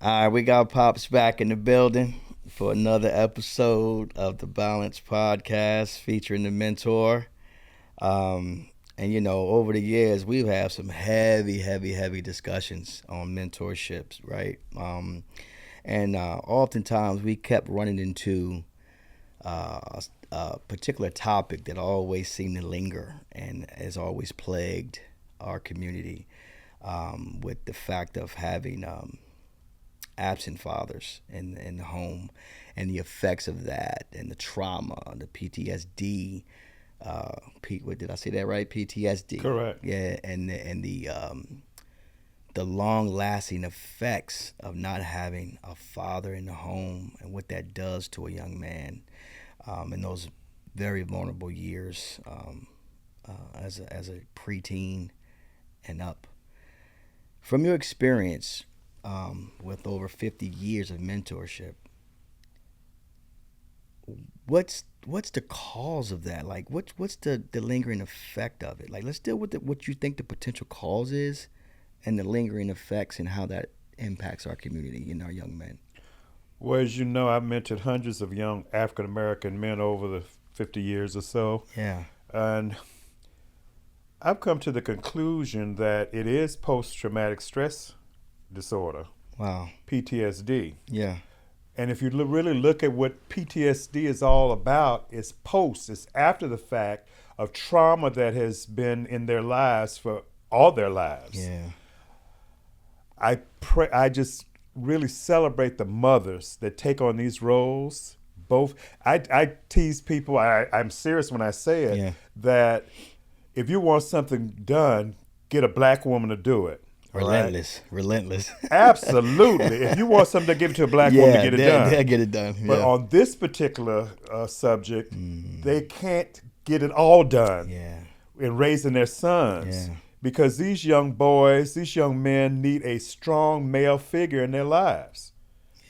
All right, we got Pops back in the building for another episode of the Balance Podcast featuring the Mentor. And over the years, we've had some heavy discussions on mentorships, right? And oftentimes we kept running into a particular topic that always seemed to linger and has always plagued our community with the fact of having absent fathers in the home and the effects of that and the trauma, the PTSD. What did I say that right? PTSD. Correct. Yeah, and the long lasting effects of not having a father in the home and what that does to a young man in those very vulnerable years as a preteen and up. From your experience with over 50 years of mentorship, what's the cause of that? Like, what's the lingering effect of it? Like, let's deal with what you think the potential cause is and the lingering effects and how that impacts our community and our young men. Well, as you know, I've mentored hundreds of young African American men over the 50 years or so. Yeah. And I've come to the conclusion that it is post-traumatic stress disorder, Wow. PTSD. Yeah. And if you really look at what PTSD is all about, it's after the fact of trauma that has been in their lives for all their lives. Yeah. I just really celebrate the mothers that take on these roles. Both, I tease people, I'm serious when I say it, Yeah. that if you want something done, get a black woman to do it. Relentless. Absolutely. If you want something to give it to a black woman to get it done. They'll get it done. But Yeah. on this particular subject, they can't get it all done Yeah. in raising their sons. Yeah. Because these young boys, these young men need a strong male figure in their lives.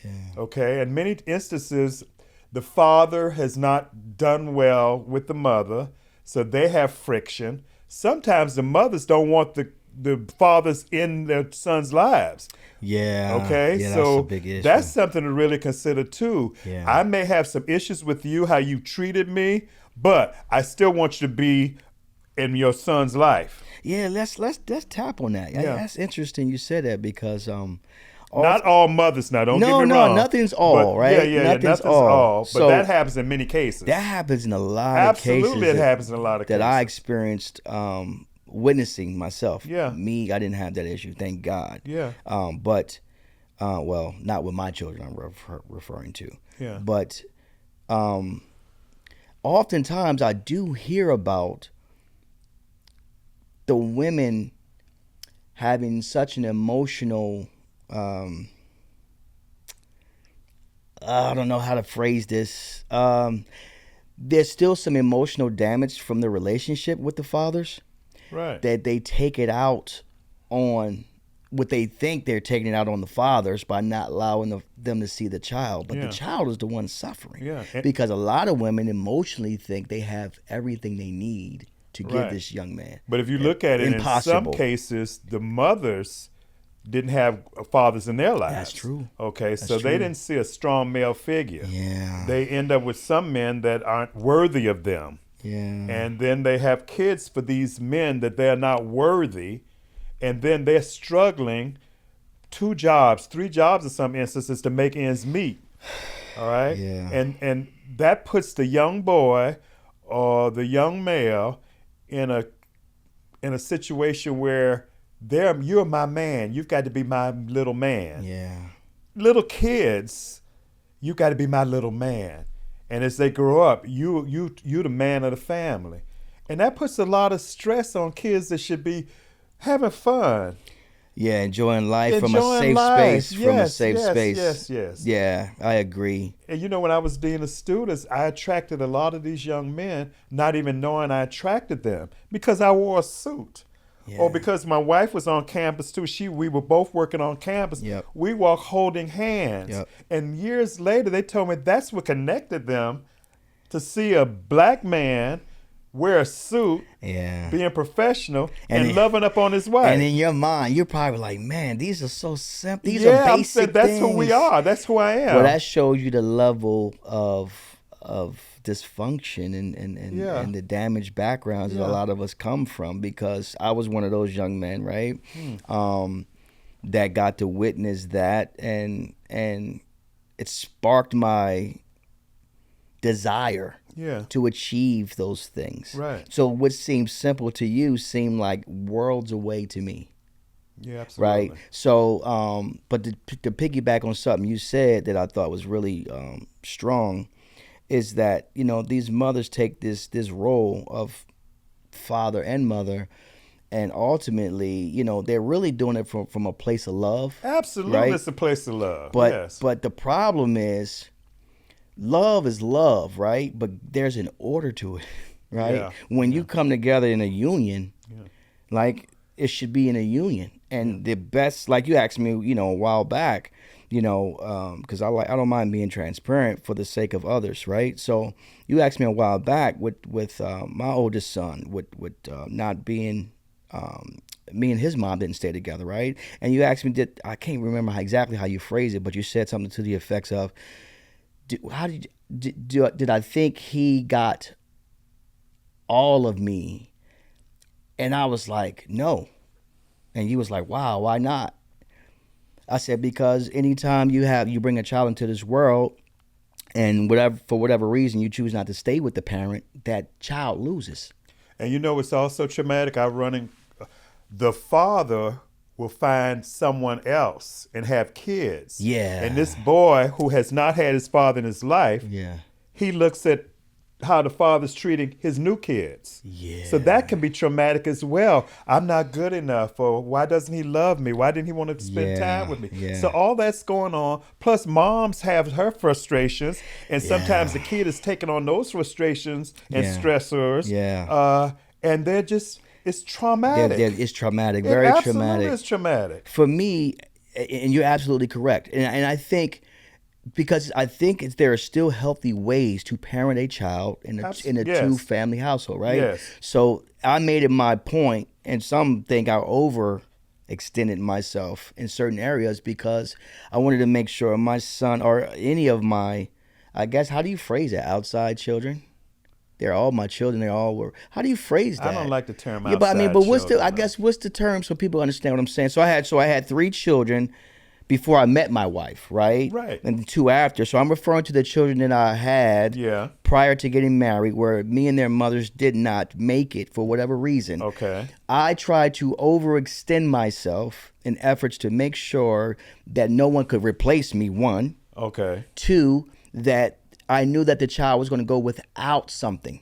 Yeah. Okay? In many instances, the father has not done well with the mother, so they have friction. Sometimes the mothers don't want the fathers in their sons' lives. Yeah. Okay, Yeah, so that's a big issue. that's something to really consider too. Yeah. I may have some issues with you, how you treated me, but I still want you to be in your son's life. Yeah, let's tap on that. Yeah. That's interesting you said that because Not all mothers now, don't get me wrong. No, nothing's all, right? Yeah, Nothing's nothing's all. But So that happens in many cases. that happens in a lot of cases. Absolutely, it happens in a lot of that cases. I experienced witnessing myself. Yeah. Me, I didn't have that issue, thank God. Yeah. But well, not with my children I'm referring to. Yeah. But oftentimes I do hear about the women having such an emotional I don't know how to phrase this. There's still some emotional damage from the relationship with the fathers Right. that they take it out on what they think they're taking it out on the fathers by not allowing them to see the child. But Yeah. the child is the one suffering. Yeah. Because a lot of women emotionally think they have everything they need to give Right. this young man. But if you look at it, Impossible. in some cases, the mothers didn't have fathers in their lives. That's true. Okay, so true. they didn't see a strong male figure. Yeah. They end up with some men that aren't worthy of them. Yeah. And then they have kids for these men that they're not worthy. And then they're struggling 2 jobs, 3 jobs in some instances to make ends meet. All right? Yeah. And that puts the young boy or the young male in a situation where you're my man. You've got to be my little man. Yeah. Little kids, you got to be my little man. And as they grow up, you the man of the family. And that puts a lot of stress on kids that should be having fun. Yeah, enjoying life from a Enjoying safe life. space. From a safe yes, space. Yes. Yeah, I agree. And when I was dean of students, I attracted a lot of these young men, not even knowing I attracted them, because I wore a suit. Yeah. Or because my wife was on campus too. We were both working on campus. Yep. We walked holding hands. Yep. And years later, they told me that's what connected them, to see a black man wear a suit, Yeah. being professional, And and it- loving up on his wife. And in your mind, you're probably like, man, these are so simple. These are Yeah, I'm saying basic that's things. who we are. That's who I am. Well, that shows you the level of dysfunction Yeah. and the damaged backgrounds that Yeah. a lot of us come from. Because I was one of those young men, right? That got to witness that, and it sparked my desire Yeah. to achieve those things. Right. So what seemed simple to you seemed like worlds away to me. Yeah, absolutely. Right. So, but to piggyback on something you said that I thought was really strong is that, you know, these mothers take this role of father and mother, and ultimately, you know, they're really doing it from a place of love. Absolutely, right? it's a place to love. But yes. but the problem is love, right? But there's an order to it, right? Yeah. When you come together in a union, Yeah. like it should be in a union. And the best, like you asked me, you know, a while back, you know, because I don't mind being transparent for the sake of others, right? So you asked me a while back with my oldest son, with not being, me and his mom didn't stay together, right? And you asked me, I can't remember exactly how you phrased it, but you said something to the effects of, did I think he got all of me? And I was like, no. And you was like, wow, why not? I said, because anytime you bring a child into this world, and for whatever reason you choose not to stay with the parent, that child loses. And you know what's also traumatic? The father will find someone else and have kids. Yeah. And this boy who has not had his father in his life, Yeah. he looks at how the father's treating his new kids. Yeah. So that can be traumatic as well. I'm not good enough, or why doesn't he love me? Why didn't he want to spend time with me? Yeah. So all that's going on. Plus moms have her frustrations, and sometimes the kid is taking on those frustrations and stressors. Yeah. And they're just, it's traumatic. It's traumatic, It very absolutely traumatic. is traumatic. For me, and you're absolutely correct. And I think, because I think there are still healthy ways to parent a child in a Yes. two-family household, right? Yes. So I made it my point, and some think I overextended myself in certain areas, because I wanted to make sure my son, or any of my, I guess, how do you phrase that? Outside children? They're all my children. They all were. How do you phrase that? I don't like the term Yeah, but I mean, outside but what's children, I guess what's the term so people understand what I'm saying? So I had 3 children before I met my wife, right? Right. And 2 after. So I'm referring to the children that I had Yeah. prior to getting married, where me and their mothers did not make it for whatever reason. Okay. I tried to overextend myself in efforts to make sure that no one could replace me, 1. Okay. 2, that I knew that the child was going to go without something.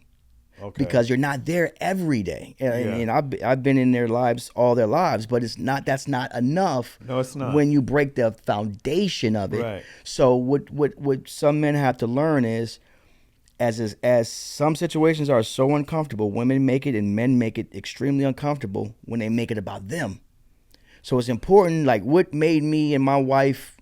Okay. Because you're not there every day. And Yeah. I've been in their lives all their lives, but that's not enough. No, it's not. When you break the foundation of it. Right. So what some men have to learn is, as some situations are so uncomfortable, women make it and men make it extremely uncomfortable when they make it about them. So it's important, like what made me and my wife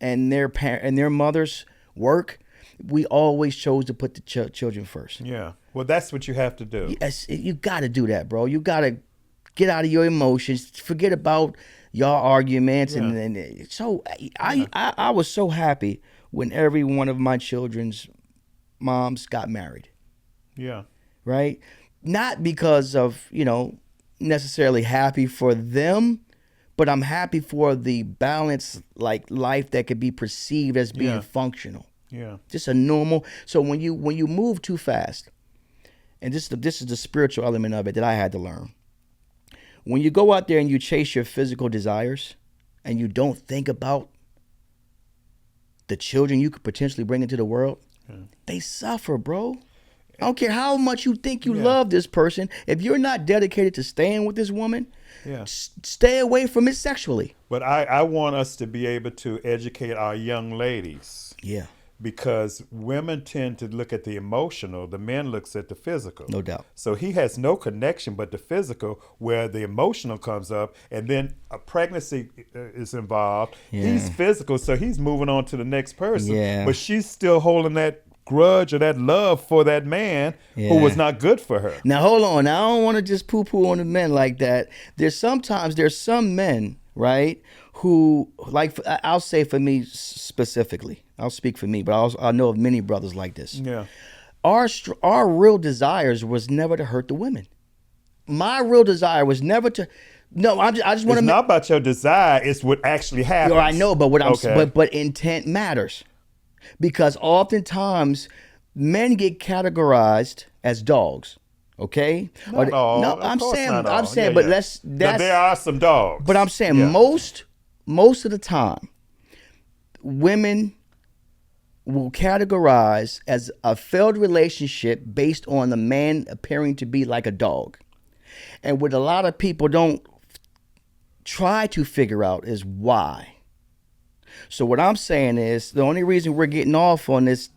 and their mothers work. We always chose to put the children first. Yeah. Well, that's what you have to do. Yes, you got to do that, bro. You got to get out of your emotions, forget about y'all arguments, Yeah. and so I was so happy when every one of my children's moms got married, Yeah. right? Not because of, necessarily happy for them, but I'm happy for the balanced like life that could be perceived as being Yeah. functional. Yeah. Just a normal. So when you move too fast, and this is the spiritual element of it that I had to learn. When you go out there and you chase your physical desires, and you don't think about the children you could potentially bring into the world, they suffer, bro. I don't care how much you think you Yeah. love this person. If you're not dedicated to staying with this woman, Yeah. stay away from it sexually. But I want us to be able to educate our young ladies, Yeah, because women tend to look at the emotional, the men looks at the physical. no doubt. So he has no connection but the physical, where the emotional comes up, and then a pregnancy is involved. Yeah. He's physical, so he's moving on to the next person. Yeah. But she's still holding that grudge or that love for that man who was Yeah. not good for her. Now hold on. Now I don't want to just poo-poo on the men like that. There's some men, right, who like I'll say for me specifically. I'll speak for me, but I know of many brothers like this. Yeah. Our real desires was never to hurt the women. My real desire was never to. No, I just want It's to. not about your desire, it's what actually happens. I know, but what I'm Okay. but intent matters, because oftentimes men get categorized as dogs. Okay, Not all. no, Of I'm course saying, not all. I'm saying, Yeah, but yeah. let's Now, that's. there are some dogs. But I'm saying Yeah. most of the time, women will categorize as a failed relationship based on the man appearing to be like a dog. And what a lot of people don't try to figure out is why. So what I'm saying is the only reason we're getting off on this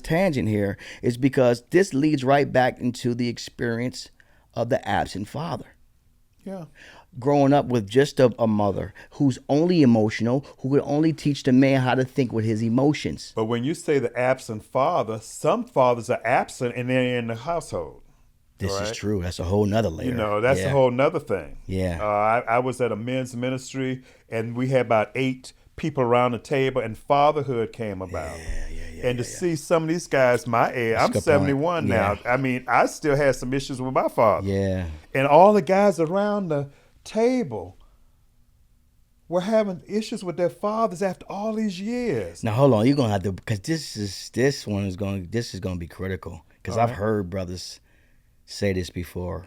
tangent here is because this leads right back into the experience of the absent father. Yeah. Growing up with just a mother who's only emotional, who could only teach the man how to think with his emotions. But when you say the absent father, some fathers are absent and they're in the household. This All is right? true. That's a whole nother layer. You know, that's Yeah. a whole nother thing. Yeah. I was at a men's ministry and we had about 8 people around the table and fatherhood came about. And to see some of these guys my age, That's a I'm good 71 point. now. Yeah. I mean, I still had some issues with my father. Yeah. And all the guys around the table were having issues with their fathers after all these years. Now hold on, you're gonna have to, because this is gonna be critical, because I've heard brothers say this before.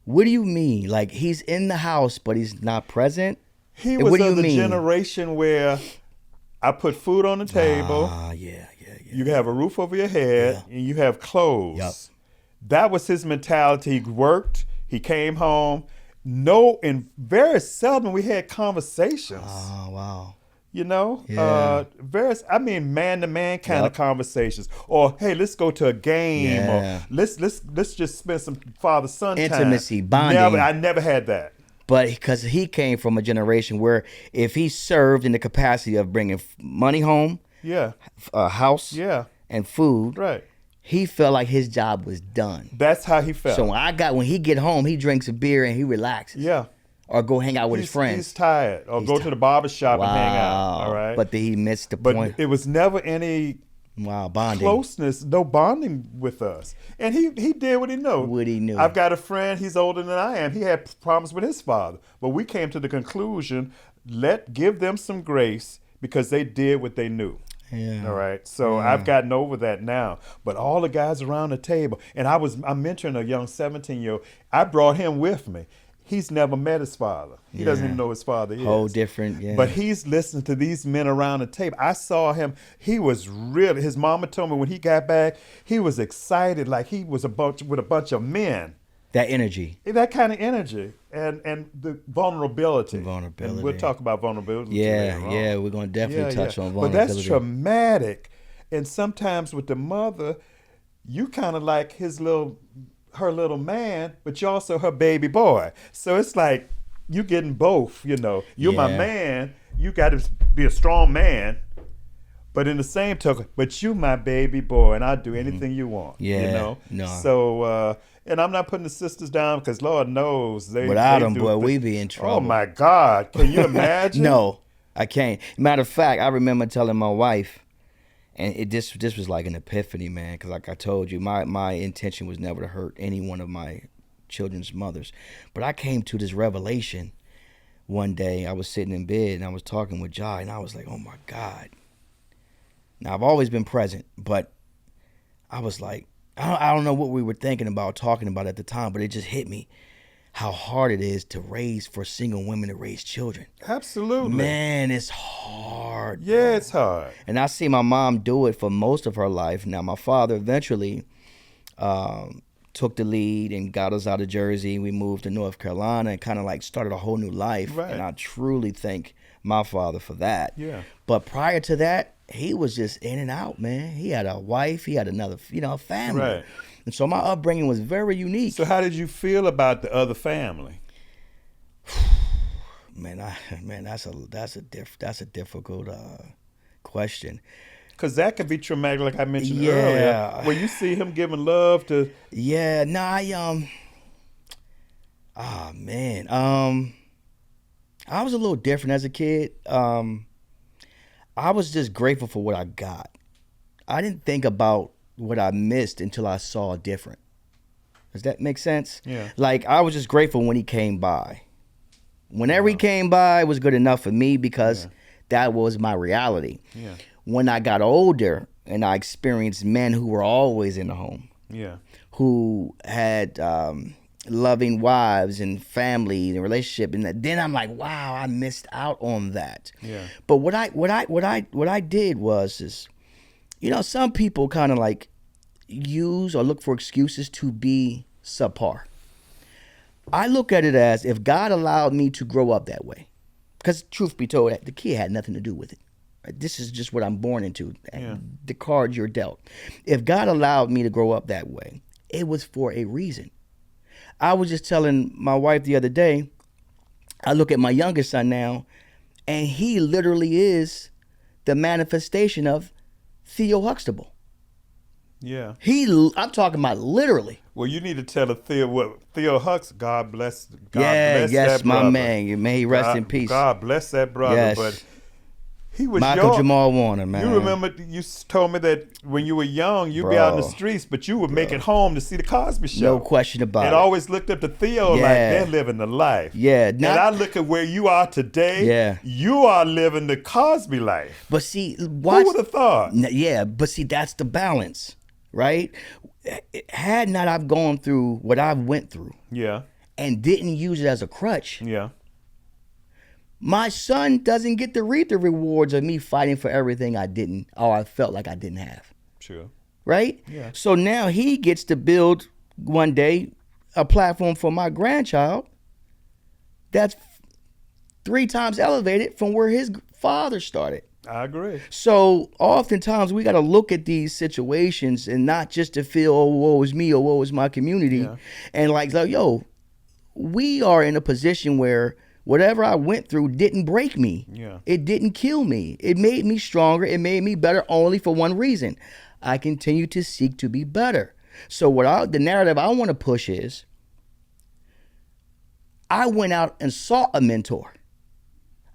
What do you mean? Like he's in the house but he's not present? He And was what do of you the mean? generation where I put food on the table, Yeah. you have a roof over your head, and you have clothes. Yup. That was his mentality. He worked, he came home. No, and very seldom we had conversations. Oh wow. You know, Yeah. I mean, man-to-man kind of Yup. conversations, or hey, let's go to a game, Yeah. or let's just spend some father-son time. Intimacy, bonding. I never had that. But because he came from a generation where if he served in the capacity of bringing money home, Yeah, a house, yeah, and food, right. he felt like his job was done. That's how he felt. So when he get home, he drinks a beer and he relaxes. Yeah, Or go hang out with his friends. He's tired, or go to the barber shop and hang out. Wow. All right, But he missed the but point. it was never any Wow, bonding. closeness, no bonding with us. And he did what he knew. What he knew. I've got a friend, he's older than I am. He had problems with his father. But we came to the conclusion, give them some grace because they did what they knew. Yeah. All right. So I've gotten over that now. But all the guys around the table, and I'm mentoring a young 17-year-old. I brought him with me. He's never met his father. He doesn't even know his father is. Whole different, yeah. But he's listening to these men around the table. I saw him. He was really, his mama told me when he got back, he was excited like he was with a bunch of men. That energy. That kind of energy and the vulnerability. Vulnerability. And we'll talk about vulnerability later on. Yeah, we're going to definitely touch on But vulnerability. that's traumatic. And sometimes with the mother, you kind of like her little man, but you're also her baby boy. So it's like you getting both, you know. You're my Yeah. man. You got to be a strong man. But in the same token, but you my baby boy, and I'll do anything you want. Yeah, You know? no. So, and I'm not putting the sisters down because Lord knows Without they them, do boy, thi- we be in trouble. Oh my God. Can you imagine? No, I can't. Matter of fact, I remember telling my wife, and this was like an epiphany, man, because like I told you, my intention was never to hurt any one of my children's mothers. But I came to this revelation one day. I was sitting in bed, and I was talking with Jai, and I was like, oh, my God. Now, I've always been present, but I was like, I don't know what we were thinking about, talking about at the time, but it just hit me how hard it is for single women to raise children. Absolutely. Man, it's hard. Yeah, bro. it's hard. And I see my mom do it for most of her life. Now, my father eventually took the lead and got us out of Jersey. We moved to North Carolina and kind of like started a whole new life. Right. And I truly thank my father for that. Yeah. But prior to that, he was just in and out, man. He had a wife. He had another, family. Right. And so my upbringing was very unique. So how did you feel about the other family? Man, that's a difficult question. Because that could be traumatic, like I mentioned earlier, Yeah. where you see him giving love to. Yeah, nah, oh man. I was a little different as a kid. I was just grateful for what I got. I didn't think about what I missed until I saw different. Does that make sense? Yeah. Like, I was just grateful when he came by. Whenever he Wow. came by, it was good enough for me because Yeah. that was my reality. Yeah. When I got older and I experienced men who were always in the home, Yeah. who had loving wives and family and relationship, and then I'm like, wow, I missed out on that. Yeah. But what I did was is, some people kind of like use or look for excuses to be subpar. I look at it as if God allowed me to grow up that way, because truth be told, the kid had nothing to do with it. Right? This is just what I'm born into. Yeah. The cards you're dealt. If God allowed me to grow up that way, it was for a reason. I was just telling my wife the other day, I look at my youngest son now, and he literally is the manifestation of Theo Huxtable. Yeah. I'm talking about literally. Well, you need to tell Theo Hux. God bless Yes, that brother. my man. May he rest in peace. God bless that brother. Yes. But he was Michael Jamal Warner, man. You remember you told me that when you were young, you'd be out in the Bro. streets, but you would make it home to see the Cosby Show. No question about And it. always looked up to Theo like Yeah. they're living the life. Yeah, And I look at where you are today. Yeah. You are living the Cosby life. But see, Who would have thought? Yeah, but see, that's the balance, right? Had not I've gone through what I went through Yeah. and didn't use it as a crutch, Yeah. my son doesn't get to reap the rewards of me fighting for everything I didn't, or I felt like I didn't have. Sure. Right? Yeah. So now he gets to build one day a platform for my grandchild that's 3 times elevated from where his father started. I agree. So oftentimes we got to look at these situations and not just to feel, oh, woe is me or woe is my community. Yeah. And like, yo, we are in a position where whatever I went through didn't break me. Yeah. It didn't kill me. It made me stronger. It made me better only for one reason. I continue to seek to be better. So the narrative I want to push is, I went out and sought a mentor.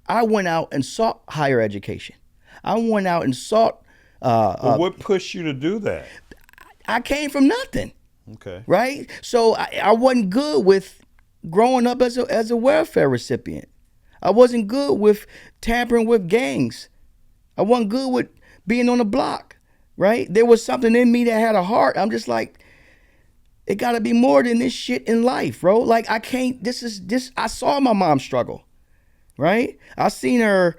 I went out and sought higher education. I went out and sought. But what pushed you to do that? I came from nothing, Okay. right? So I wasn't good with growing up as a welfare recipient. I wasn't good with tampering with gangs. I wasn't good with being on the block, right? There was something in me that had a heart. I'm just like, it got to be more than this shit in life, bro. Like, I can't. I saw my mom struggle. Right? I seen her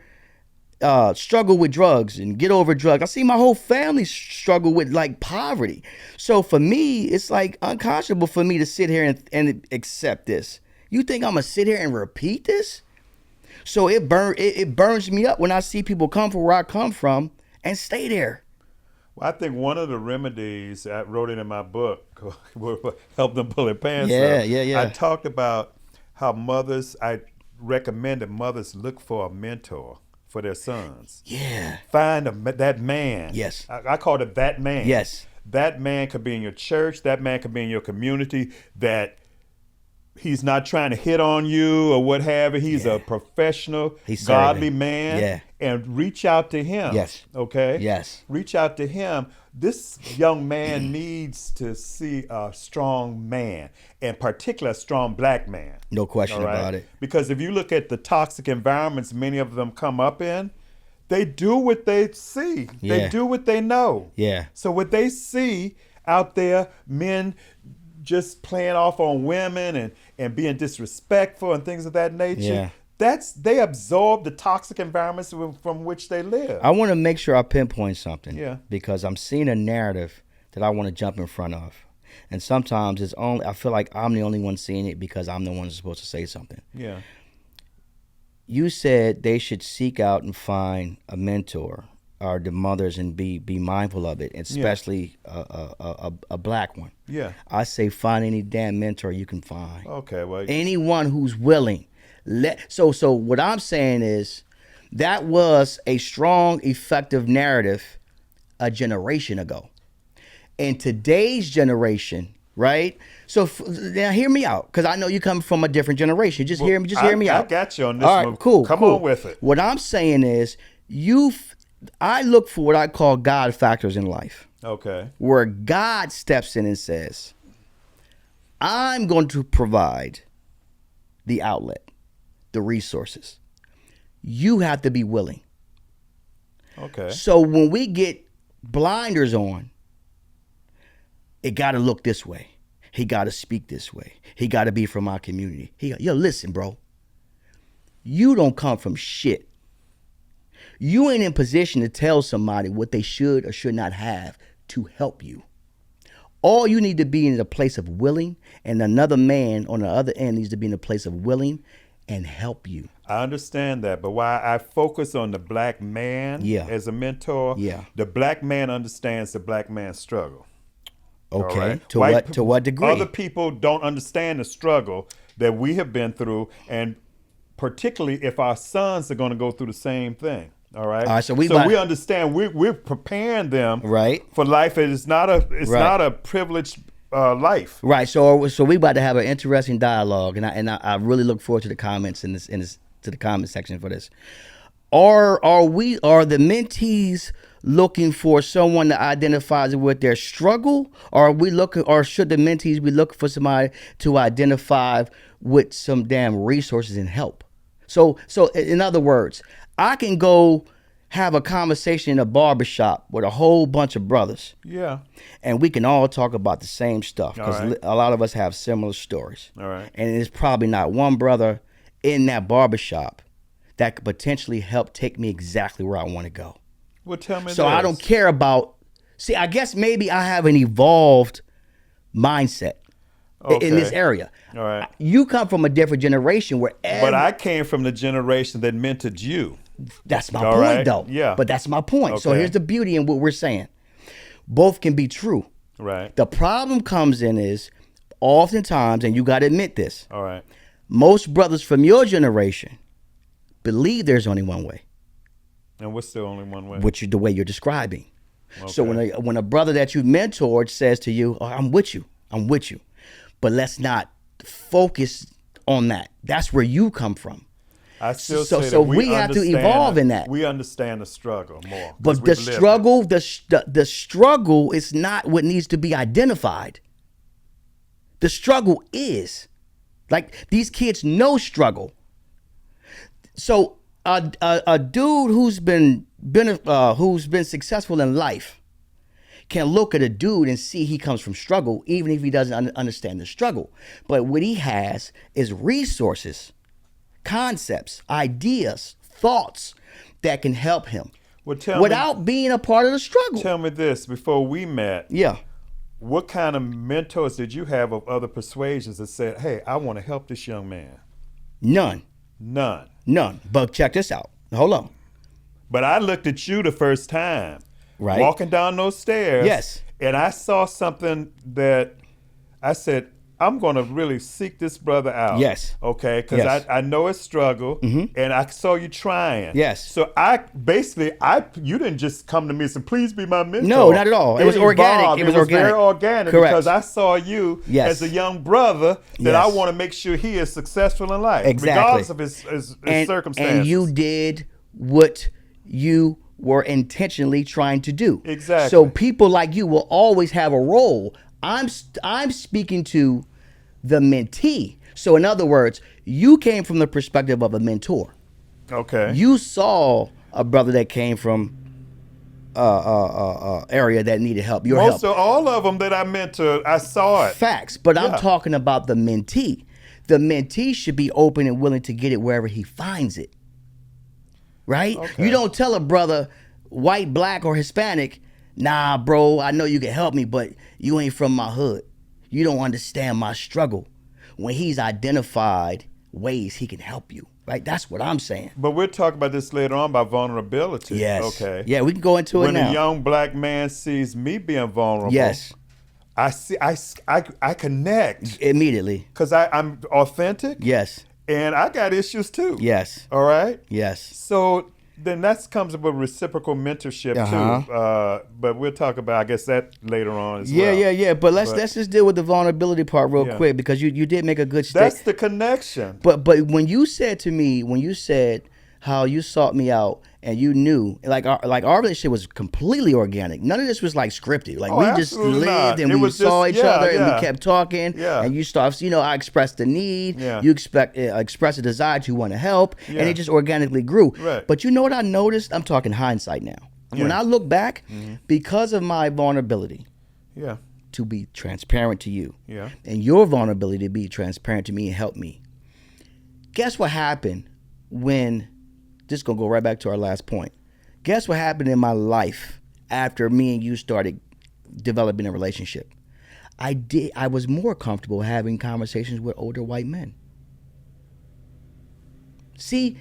struggle with drugs and get over drugs. I see my whole family struggle with like poverty. So for me, it's like unconscionable for me to sit here and accept this. You think I'm gonna sit here and repeat this? So it burns me up when I see people come from where I come from and stay there. Well, I think one of the remedies, I wrote it in my book, Help Them Pull Their Pants Yeah, Up. yeah. I talked about how I recommend that mothers look for a mentor for their sons. Yeah. Find that man. Yes. I called it that man. Yes. That man could be in your church. That man could be in your community. That he's not trying to hit on you or what have you. He's a professional, He's godly serving. man. Yeah. And reach out to him. Yes. Okay? Yes. Reach out to him. This young man needs to see a strong man, and particularly a strong black man. No question All right? about it. Because if you look at the toxic environments many of them come up in, they do what they see. Yeah. They do what they know. Yeah. So what they see out there, men just playing off on women and being disrespectful and things of that nature, Yeah. they absorb the toxic environments from which they live. I want to make sure I pinpoint something. Yeah. Because I'm seeing a narrative that I want to jump in front of. And sometimes I feel like I'm the only one seeing it because I'm the one who's supposed to say something. Yeah. You said they should seek out and find a mentor, or the mothers, and be mindful of it, especially a black one. Yeah. I say find any damn mentor you can find. Okay. Well. Anyone who's willing. So what I'm saying is that was a strong, effective narrative a generation ago. In today's generation, right? So now hear me out, because I know you come from a different generation. Just hear me out. I got you on this All right, one. cool. Come cool. on with it. What I'm saying is, I look for what I call God factors in life, Okay. where God steps in and says, I'm going to provide the outlet, the resources. You have to be willing. Okay. So when we get blinders on, it got to look this way. He got to speak this way. He got to be from our community. Yo, listen, bro. You don't come from shit. You ain't in position to tell somebody what they should or should not have to help you. All you need to be in a place of willing, and another man on the other end needs to be in a place of willing and help you. I understand that, but why I focus on the black man as a mentor, the black man understands the black man's struggle. Okay. Right? To what degree? Other people don't understand the struggle that we have been through, and particularly if our sons are going to go through the same thing. All right. All right, so we understand we're preparing them for life. It's not a privileged life. Right. So we about to have an interesting dialogue, and I really look forward to the comments to the comment section for this. Are the mentees looking for someone that identifies with their struggle, or should the mentees be looking for somebody to identify with some damn resources and help? So in other words, I can go have a conversation in a barbershop with a whole bunch of brothers. Yeah. And we can all talk about the same stuff, because a lot of us have similar stories. All right. And there's probably not one brother in that barbershop that could potentially help take me exactly where I want to go. Well, tell me so this. I don't care about... See, I guess maybe I have an evolved mindset in this area. All right. You come from a different generation where... But I came from the generation that mentored you. That's my point, though. Yeah. But that's my point. Okay. So here's the beauty in what we're saying. Both can be true. Right. The problem comes in is, oftentimes, and you got to admit this. All right. Most brothers from your generation believe there's only one way. And what's the only one way? The way you're describing. Okay. So when a brother that you mentored says to you, I'm with you. But let's not focus on that. That's where you come from. I still so say so that we have to evolve in that. We understand the struggle more. But the struggle is not what needs to be identified. The struggle is, like, these kids know struggle. So a dude who's been successful in life can look at a dude and see he comes from struggle, even if he doesn't understand the struggle. But what he has is resources, concepts, ideas, thoughts that can help him without being a part of the struggle. Tell me this, before we met. Yeah. What kind of mentors did you have of other persuasions that said, hey, I want to help this young man? None. But check this out. Hold on. But I looked at you the first time. Right. Walking down those stairs. Yes. And I saw something that I said, I'm going to really seek this brother out. Yes. Okay? Because I know his struggle, and I saw you trying. Yes. So you didn't just come to me and say, please be my mentor. No, not at all. It was organic. It was very organic. Correct. Because I saw you as a young brother that I want to make sure he is successful in life. Exactly. Regardless of his circumstances. And you did what you were intentionally trying to do. Exactly. So people like you will always have a role. I'm speaking to the mentee. So in other words, you came from the perspective of a mentor. Okay. You saw a brother that came from area that needed help. Most of all of them that I mentored, I saw it. Facts. But I'm talking about the mentee. The mentee should be open and willing to get it wherever he finds it. Right? Okay. You don't tell a brother, white, black, or Hispanic, nah, bro, I know you can help me, but you ain't from my hood. You don't understand my struggle. When he's identified ways he can help you. Right? That's what I'm saying. But we'll talk about this later on about vulnerability. Yes. Okay. Yeah, we can go into it now. When a young black man sees me being vulnerable. Yes. I connect. Immediately. Because I'm authentic. Yes. And I got issues too. Yes. All right? Yes. So then that comes with reciprocal mentorship Uh-huh. too. But we'll talk about, I guess, that later on as Yeah, well. yeah, yeah. But let's But let's just deal with the vulnerability part real yeah, quick because you did make a good that's statement. the connection. But when you said to me, when you said how you sought me out and you knew like our relationship was completely organic. None of this was like scripted. Like Oh, we just absolutely lived not. and It we was saw just each other and we yeah, kept talking yeah, and you start I expressed the need, yeah, you expressed a desire to want to help and yeah. it just organically grew. Right. But you know what I noticed? I'm talking hindsight now. When Yeah. I look back, Hmm. because of my vulnerability Yeah. to be transparent to you Yeah. and your vulnerability to be transparent to me and help me. Guess what happened when this is gonna go right back to our last point. Guess what happened in my life after me and you started developing a relationship? I was more comfortable having conversations with older white men. See,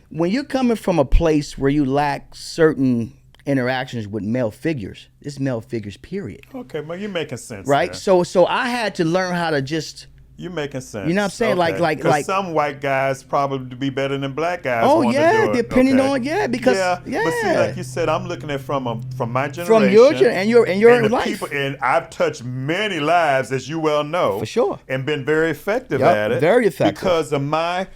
when you're coming from a place where you lack certain interactions with male figures, it's male figures, period. Okay, well, you're making sense Right? there. So I had to learn how to just, You're making sense. you know what I'm saying? Because some white guys probably be better than black guys oh want to yeah, do it. depending Okay. on because Yeah, but see, yeah. like you said, I'm looking at from my generation, From your and your the life. people, and I've touched many lives, as you well know, For sure. and been very effective Yup, at it. very effective. Because of my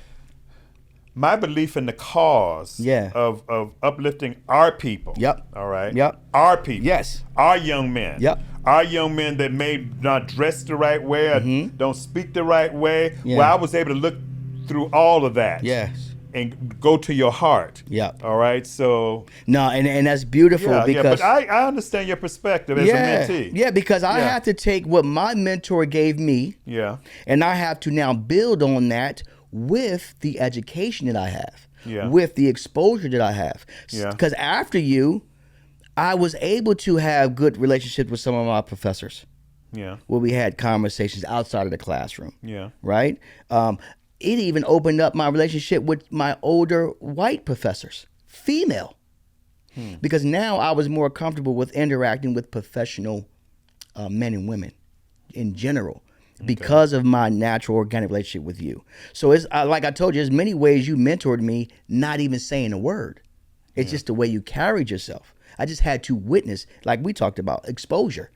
belief in the cause Yeah. of uplifting our people. Yep. All right. Yep. Our people. Yes. Our young men. Yep. Our young men that may not dress the right way or don't speak the right way. Yeah. Well, I was able to look through all of that. Yes. And go to your heart. Yep. All right. So No, and that's beautiful yeah, because but I understand your perspective as a mentee. Yeah, because I Yeah. have to take what my mentor gave me Yeah. and I have to now build on that with the education that I have, Yeah. with the exposure that I have. Yeah. Because after you, I was able to have good relationships with some of my professors Yeah. where we had conversations outside of the classroom, Yeah. right? It even opened up my relationship with my older white professors, female, because now I was more comfortable with interacting with professional men and women in general because of my natural organic relationship with you. So it's like I told you, there's many ways you mentored me, not even saying a word. It's just the way you carried yourself. I just had to witness, like we talked about, exposure.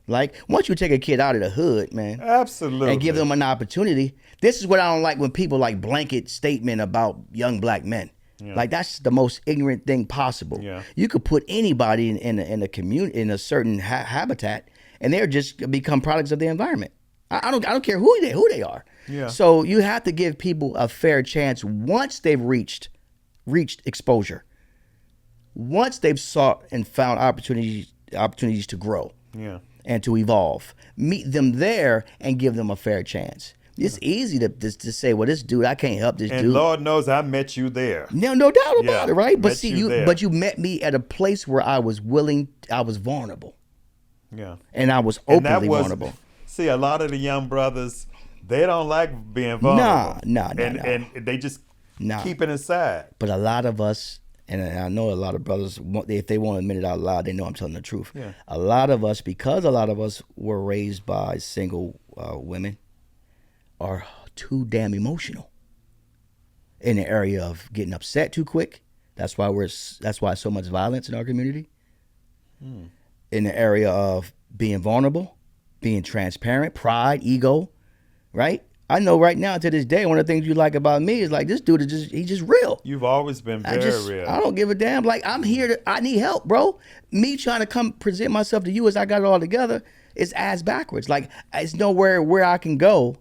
Like once you take a kid out of the hood, man, Absolutely. and give them an opportunity. This is what I don't like when people like blanket statement about young black men. Yeah. Like that's the most ignorant thing possible. Yeah. You could put anybody in a community in a certain habitat, and they're just become products of the environment. I don't care who they are. Yeah. So you have to give people a fair chance once they've reached exposure. Once they've sought and found opportunities to grow Yeah. and to evolve, meet them there and give them a fair chance. It's easy to say, well, this dude, I can't help this And dude. Lord knows I met you there. No doubt about Yeah, it, right? But met see, you there. but you met me at a place where I was vulnerable, Yeah. and I was And that openly was, vulnerable. see, a lot of the young brothers, they don't like being vulnerable. Nah. And they just Nah. keep it inside. But a lot of us, and I know a lot of brothers, if they want to admit it out loud, they know I'm telling the truth. Yeah. A lot of us, because a lot of us were raised by single women, are too damn emotional in the area of getting upset too quick. That's why so much violence in our community. In the area of being vulnerable, being transparent, pride, ego, right? I know right now to this day, one of the things you like about me is like this dude he's just real. You've always been very real. I don't give a damn. Like I'm here I need help, bro. Me trying to come present myself to you as I got it all together is ass backwards. Like it's nowhere where I can go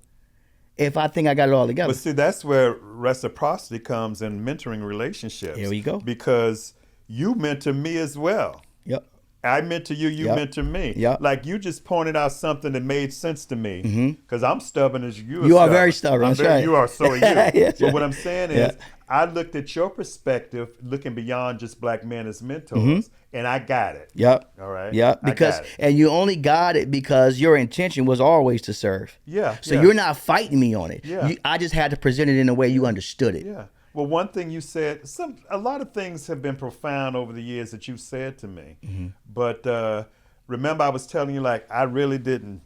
if I think I got it all together. But see, that's where reciprocity comes in mentoring relationships. Here we go. Because you mentor me as well. Yep. I mentor you, you Yep. mentor me. Yep. Like you just pointed out something that made sense to me. Because I'm stubborn as you are. You are very stubborn. That's right. You are, so are you. Yes, But right. what I'm saying is, Yeah. I looked at your perspective, looking beyond just black men as mentors, and I got it. Yep. All right. Yep. I Because got it. and you only got it because your intention was always to serve. Yeah. So yeah. you're not fighting me on it. Yeah. I just had to present it in a way you understood it. Yeah. Well, one thing you said, a lot of things have been profound over the years that you said to me. But remember, I was telling you, like, I really didn't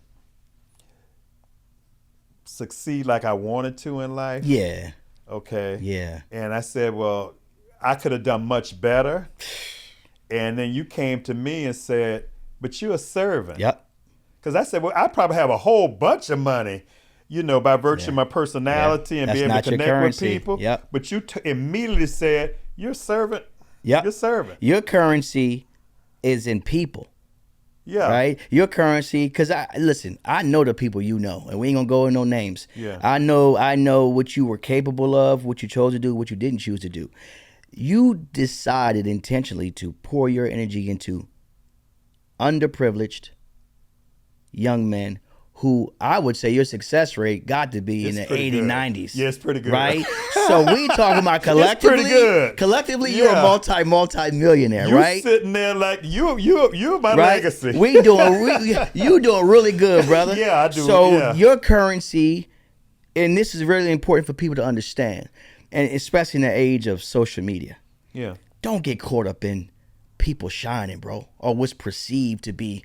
succeed like I wanted to in life. Yeah. Okay. Yeah. And I said, well, I could have done much better. And then you came to me and said, but you're a servant. Yep. Because I said, well, I probably have a whole bunch of money, by virtue of my personality and That's be able to not your connect with currency. people. Yep. But you immediately said, you're a servant. Yep. You're a servant. Your currency is in people. Yeah. Right? Your currency, because I know the people you know, and we ain't gonna go in no names. Yeah. I know what you were capable of, what you chose to do, what you didn't choose to do. You decided intentionally to pour your energy into underprivileged young men who I would say your success rate got to be in the 80s, 90s. Yeah, it's pretty good. Right? So we talking about collectively. It's pretty good. Collectively, you're a multi-millionaire, right? You sitting there like you're my right? legacy. You doing really good, brother. Yeah, I do. So your currency, and this is really important for people to understand, and especially in the age of social media. Yeah. Don't get caught up in people shining, bro, or what's perceived to be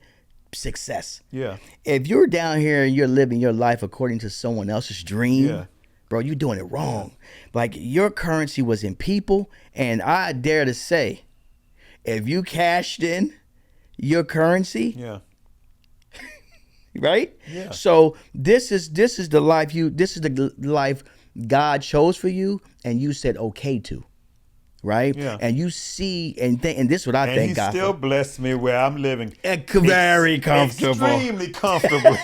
success. Yeah. If you're down here and you're living your life according to someone else's dream, Yeah. bro, you're doing it wrong. Like, your currency was in people, and I dare to say, if you cashed in your currency, Yeah. right? Yeah. So this is the life God chose for you, and you said okay to. Right? Yeah. And you see and this is what I And thank he God still for. blessed me where I'm living. Very comfortable. Extremely comfortable.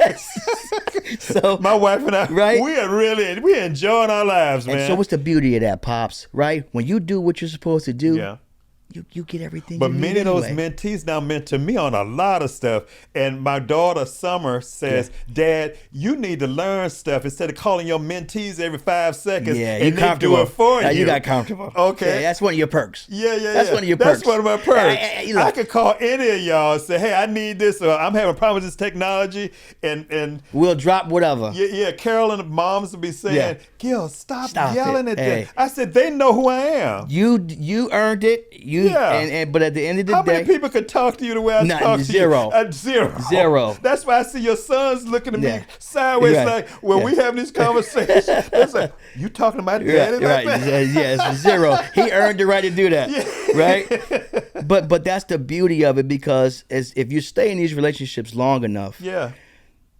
So my wife and I, right? we're enjoying our lives, man. And so what's the beauty of that, Pops? Right? When you do what you're supposed to do, Yeah. you get everything But you need many of those anyway. mentees now mentor me on a lot of stuff. And my daughter, Summer, says, Dad, you need to learn stuff instead of calling your mentees every 5 seconds. Yeah, and you they comfortable. do it for you. You got comfortable. Okay. Yeah, that's one of your perks. Yeah. That's one of your perks. That's one of my perks. Look. I could call any of y'all and say, hey, I need this, or I'm having problems with this technology. And We'll drop whatever. yeah, Carol and the moms will be saying, Gil, stop yelling it. at Hey. them. I said, they know who I am. You earned it. But at the end of the How day, many people could talk to you the way I talk to zero. you? Zero. Zero. That's why I see your sons looking at me Yeah. sideways Right. like, when we have these conversations, it's like, you talking to my daddy like right. that? Yes, zero. He earned the right to do that. Right? But that's the beauty of it, because if you stay in these relationships long enough, Yeah.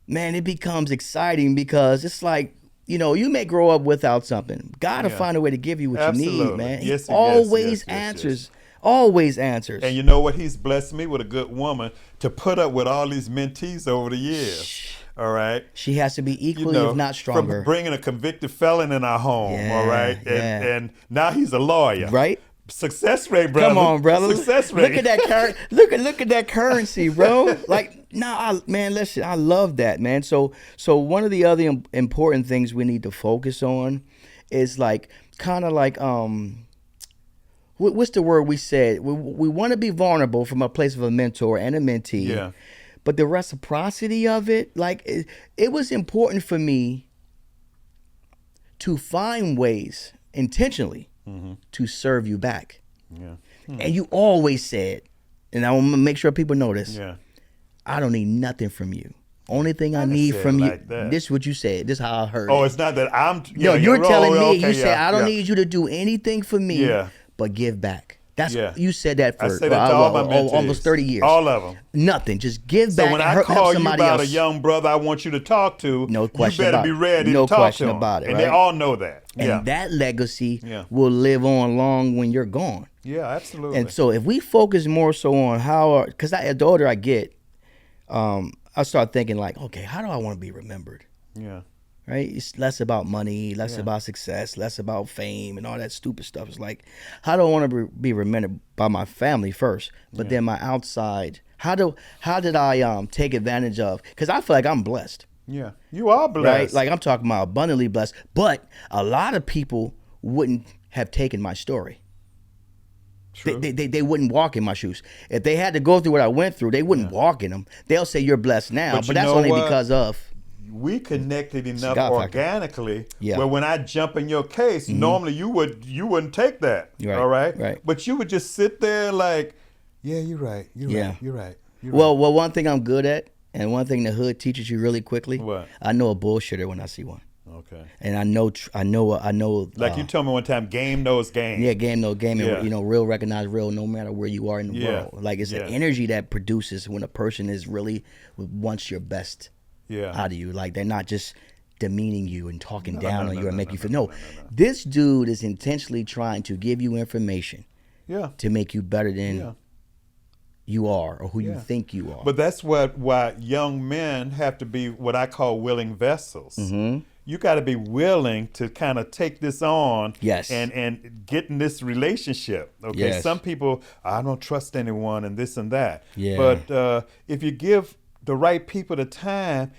man, it becomes exciting, because it's like, you may grow up without something. God will find a way to give you what you Absolutely. need, man. Yes, He yes, always yes, answers. Always answers. And you know what? He's blessed me with a good woman to put up with all these mentees over the years. All right. She has to be equally, if not stronger. From bringing a convicted felon in our home. Yeah, all right. And now he's a lawyer. Right? Success rate, brother. Come on, brother. Success rate. Look at that look at that currency, bro. Like, listen, I love that, man. So one of the other important things we need to focus on is like kind of like what's the word we said? We want to be vulnerable from a place of a mentor and a mentee. Yeah. But the reciprocity of it, like it was important for me to find ways intentionally to serve you back. Yeah. And you always said, and I want to make sure people know this, Yeah. I don't need nothing from you. Only thing I didn't need say it from you. like that. This is what you said. This is how I heard Oh, it. it's not that I'm. No, you're telling me. okay, You said I don't yeah. need you to do anything for me, Yeah. but give back. That's Yeah. you said that for I say that to all my mentees. almost 30 years. All of them. Nothing. Just give So back. when and I help call you somebody about else. a young brother I want you to talk to, No question you better about be it. ready No to talk question to them. about it, And they right? all know that. And Yeah. that legacy Yeah. will live on long when you're gone. Yeah, absolutely. And so if we focus more so on how, because the older I get, I start thinking like, okay, how do I want to be remembered? Yeah. Right? It's less about money, less Yeah. about success, less about fame and all that stupid stuff. It's like, how do I want to be remembered by my family first, but then my outside? How did I take advantage of? Because I feel like I'm blessed. Yeah. You are blessed. Right? Like I'm talking about abundantly blessed, but a lot of people wouldn't have taken my story. True. They wouldn't walk in my shoes. If they had to go through what I went through, they wouldn't walk in them. They'll say you're blessed now, But but you that's know only what? because of We connected enough God factor. organically Yeah. where when I jump in your case, normally you wouldn't take that. Right, All right? right. But you would just sit there like, yeah, you're right. You're Yeah. right. You're right. You're well, one thing I'm good at, and one thing the hood teaches you really quickly. What? I know a bullshitter when I see one. Okay. And I know. Like you told me one time, game knows game. Yeah, game no game, Yeah. and real recognize real, no matter where you are in the Yeah. world. Like it's Yeah. the energy that produces when a person is really wants your best Yeah. out of you. Like they're not just demeaning you and talking down on you and make you feel. No, no. this dude is intentionally trying to give you information Yeah. to make you better than Yeah. you are or who you Yeah. think you are. But that's why young men have to be what I call willing vessels. Mm-hmm. You got to be willing to kind of take this on, Yes. and get in this relationship. Okay, Yes. some people, I don't trust anyone and this and that. Yeah. But if you give the right people the time,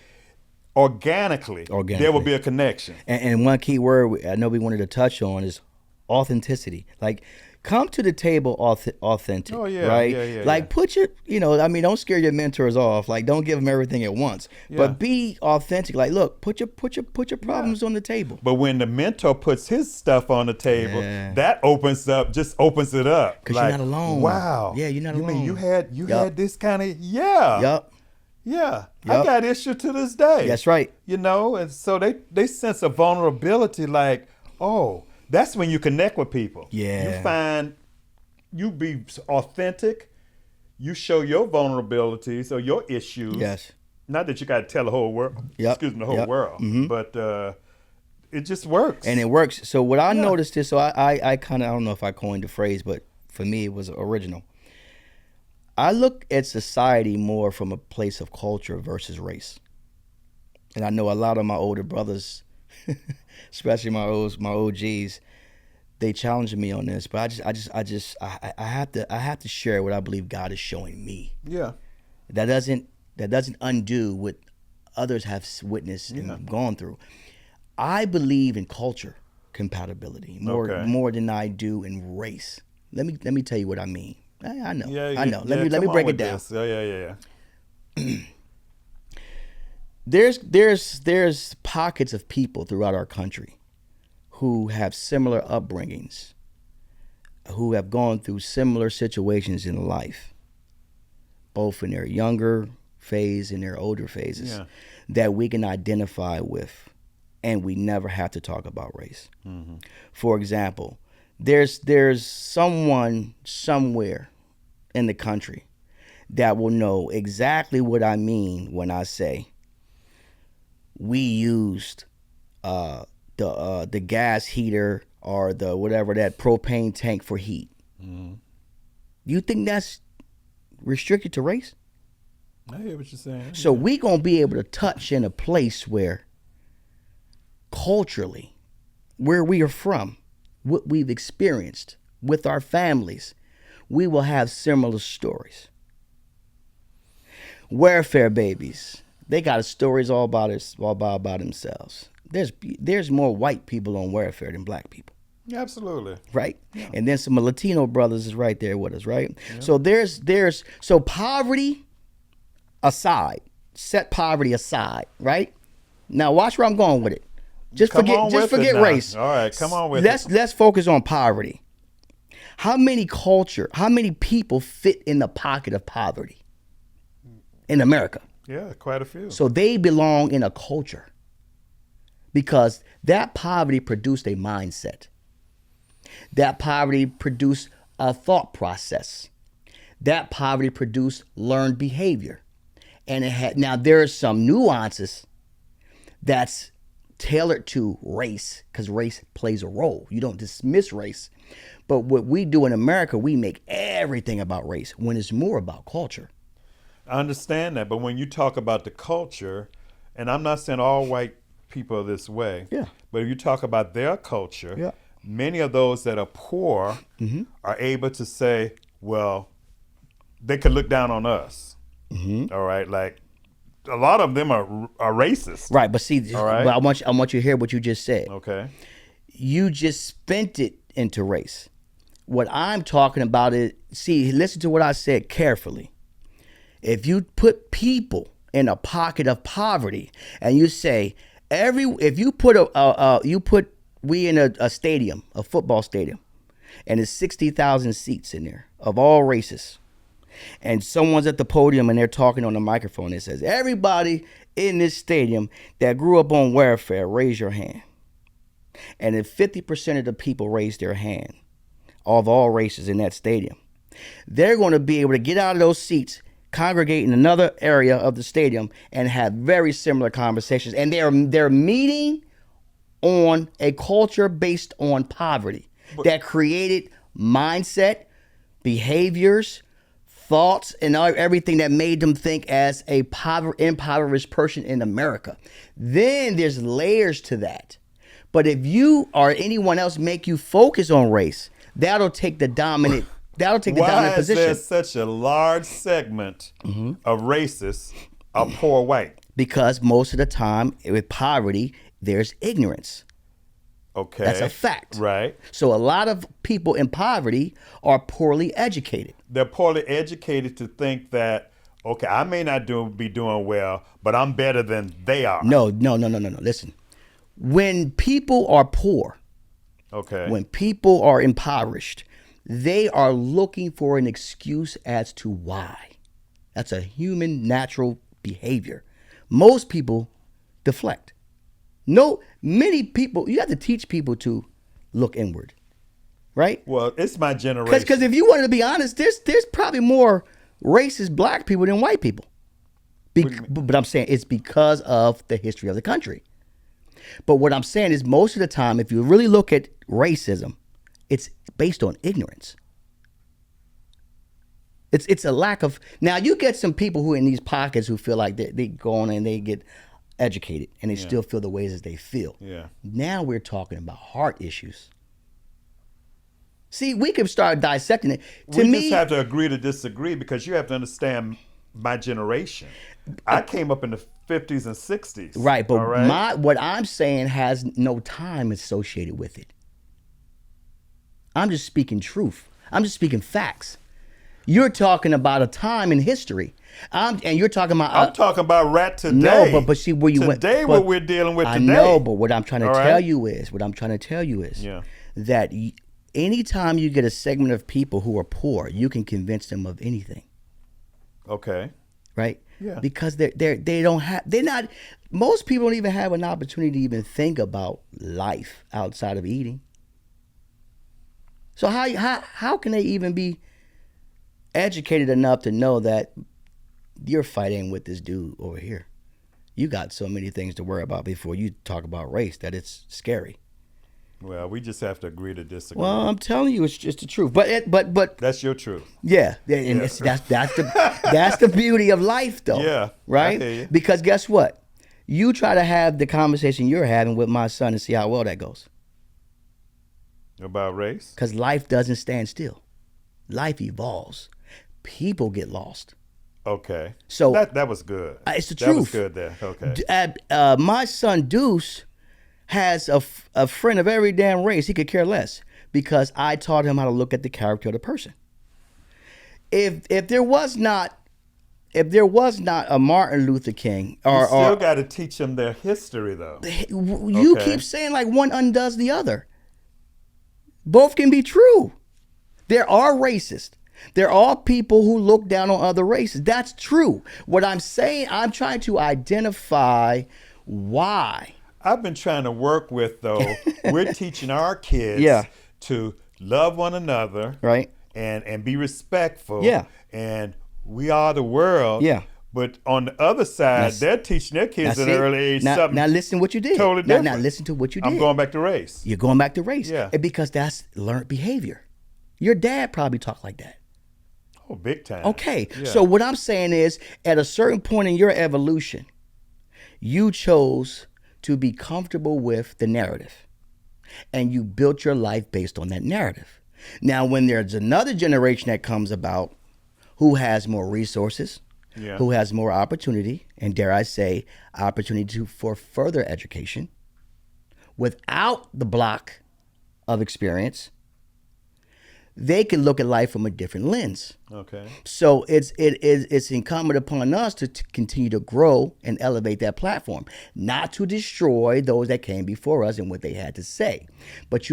organically, there will be a connection. And one key word I know we wanted to touch on is authenticity. Like, come to the table authentic. Oh, yeah, right? yeah, Like, yeah. put your, don't scare your mentors off. Like, don't give them everything at once. Yeah. But be authentic. Like, look, put your problems on the table. But when the mentor puts his stuff on the table, Yeah. that opens it up. Because you're not alone. Wow. Yeah, you're not you alone. mean you had Yup. this kind of yeah. Yup. Yeah. I Yup. got issue to this day. That's right. And so they sense a vulnerability like, oh, that's when you connect with people. Yeah. You find you be authentic, you show your vulnerabilities or your issues. Yes. Not that you got to tell the whole world, Yep. the whole Yep. world, Mhm. but it just works. And it works. So what I Yeah. noticed is, I kind of, I don't know if I coined the phrase, but for me it was original. I look at society more from a place of culture versus race. And I know a lot of my older brothers, especially my OGs, they challenge me on this, but I have to share what I believe God is showing me. yeah. That doesn't undo what others have witnessed and gone through. I believe in culture compatibility more than I do in race. Let me tell you what I mean. I know. Yeah, I know. Let me break it down. Yeah. There's pockets of people throughout our country who have similar upbringings, who have gone through similar situations in life, both in their younger phase and their older phases, that we can identify with, and we never have to talk about race. Mm-hmm. For example, there's someone somewhere in the country that will know exactly what I mean when I say we used the gas heater or the whatever, that propane tank for heat. Mm-hmm. You think that's restricted to race? I hear what you're saying. So we gonna be able to touch in a place where culturally, where we are from, what we've experienced with our families, we will have similar stories. Welfare babies, they got stories all about themselves. There's more white people on welfare than black people. Absolutely. Right? Yeah. And then some Latino brothers is right there with us, right? Yeah. So so poverty aside, set poverty aside, right? Now watch where I'm going with it. Just forget race. All right, come on with it. Let's focus on poverty. How many people fit in the pocket of poverty in America? Yeah, quite a few. So they belong in a culture because that poverty produced a mindset. That poverty produced a thought process. That poverty produced learned behavior. And now there are some nuances that's tailored to race, because race plays a role. You don't dismiss race. But what we do in America, we make everything about race when it's more about culture. I understand that, but when you talk about the culture, and I'm not saying all white people are this way, but if you talk about their culture, many of those that are poor are able to say, well, they could look down on us. All right, like a lot of them are racist. Right, but see, all right? But I want you to hear what you just said. Okay. You just spent it into race. What I'm talking about is, see, listen to what I said carefully. If you put people in a pocket of poverty and you say if you put we in a stadium, a football stadium, and there's 60,000 seats in there of all races, and someone's at the podium and they're talking on the microphone. It says, everybody in this stadium that grew up on welfare, raise your hand. And if 50% of the people raise their hand, of all races in that stadium, they're going to be able to get out of those seats, congregate in another area of the stadium, and have very similar conversations. And they're meeting on a culture based on poverty that created mindset, behaviors, thoughts, and everything that made them think as a impoverished person in America. Then there's layers to that. But if you or anyone else make you focus on race, that'll take the dominant position. Why is there such a large segment of racists are poor white? Because most of the time with poverty, there's ignorance. Okay. That's a fact. Right. So a lot of people in poverty are poorly educated. They're poorly educated to think that, okay, I may not be doing well, but I'm better than they are. No. Listen, when people are poor, okay, when people are impoverished, they are looking for an excuse as to why. That's a human natural behavior. Most people deflect. Many people, you have to teach people to look inward, right? Well, it's my generation. Because if you wanted to be honest, there's probably more racist black people than white people. But I'm saying it's because of the history of the country. But what I'm saying is most of the time, if you really look at racism, it's based on ignorance. It's a lack of. Now you get some people who in these pockets who feel like they go on and they get educated and they still feel the ways as they feel. Yeah. Now we're talking about heart issues. See, we can start dissecting it. We just have to agree to disagree because you have to understand my generation. I came up in the 50s and 60s. Right, but right? what I'm saying has no time associated with it. I'm just speaking truth. I'm just speaking facts. You're talking about a time in history. And you're talking about... I'm talking about right today. No, but see where you went. Today, what we're dealing with today. I know, but what I'm trying to tell you is that anytime you get a segment of people who are poor, you can convince them of anything. Okay. Right? Yeah. Because most people don't even have an opportunity to even think about life outside of eating. So how can they even be educated enough to know that you're fighting with this dude over here? You got so many things to worry about before you talk about race that it's scary. Well, we just have to agree to disagree. Well, I'm telling you, it's just the truth. But that's your truth. Yeah, and that's the beauty of life, though. Yeah, right. I hear you. Because guess what? You try to have the conversation you're having with my son and see how well that goes. About race? Because life doesn't stand still. Life evolves. People get lost. Okay. So that was good. It's the truth. That was good there. Okay. My son Deuce has a friend of every damn race. He could care less because I taught him how to look at the character of the person. If there was not a Martin Luther King, you still got to teach them their history, though. You keep saying like one undoes the other. Both can be true. There are racists. There are people who look down on other races. That's true. What I'm saying, I'm trying to identify why. I've been trying to work with, though, we're teaching our kids to love one another, right, and be respectful. Yeah. And we are the world. Yeah. But on the other side, they're teaching their kids at an early age something. Now listen what you did. Totally different. Now listen to what you did. I'm going back to race. You're going back to race. Yeah. Because that's learned behavior. Your dad probably talked like that. Oh, big time. Okay. Yeah. So what I'm saying is, at a certain point in your evolution, you chose to be comfortable with the narrative. And you built your life based on that narrative. Now, when there's another generation that comes about who has more resources, who has more opportunity, and dare I say, opportunity for further education, without the block of experience, they can look at life from a different lens. Okay. So it's incumbent upon us to continue to grow and elevate that platform, not to destroy those that came before us and what they had to say. But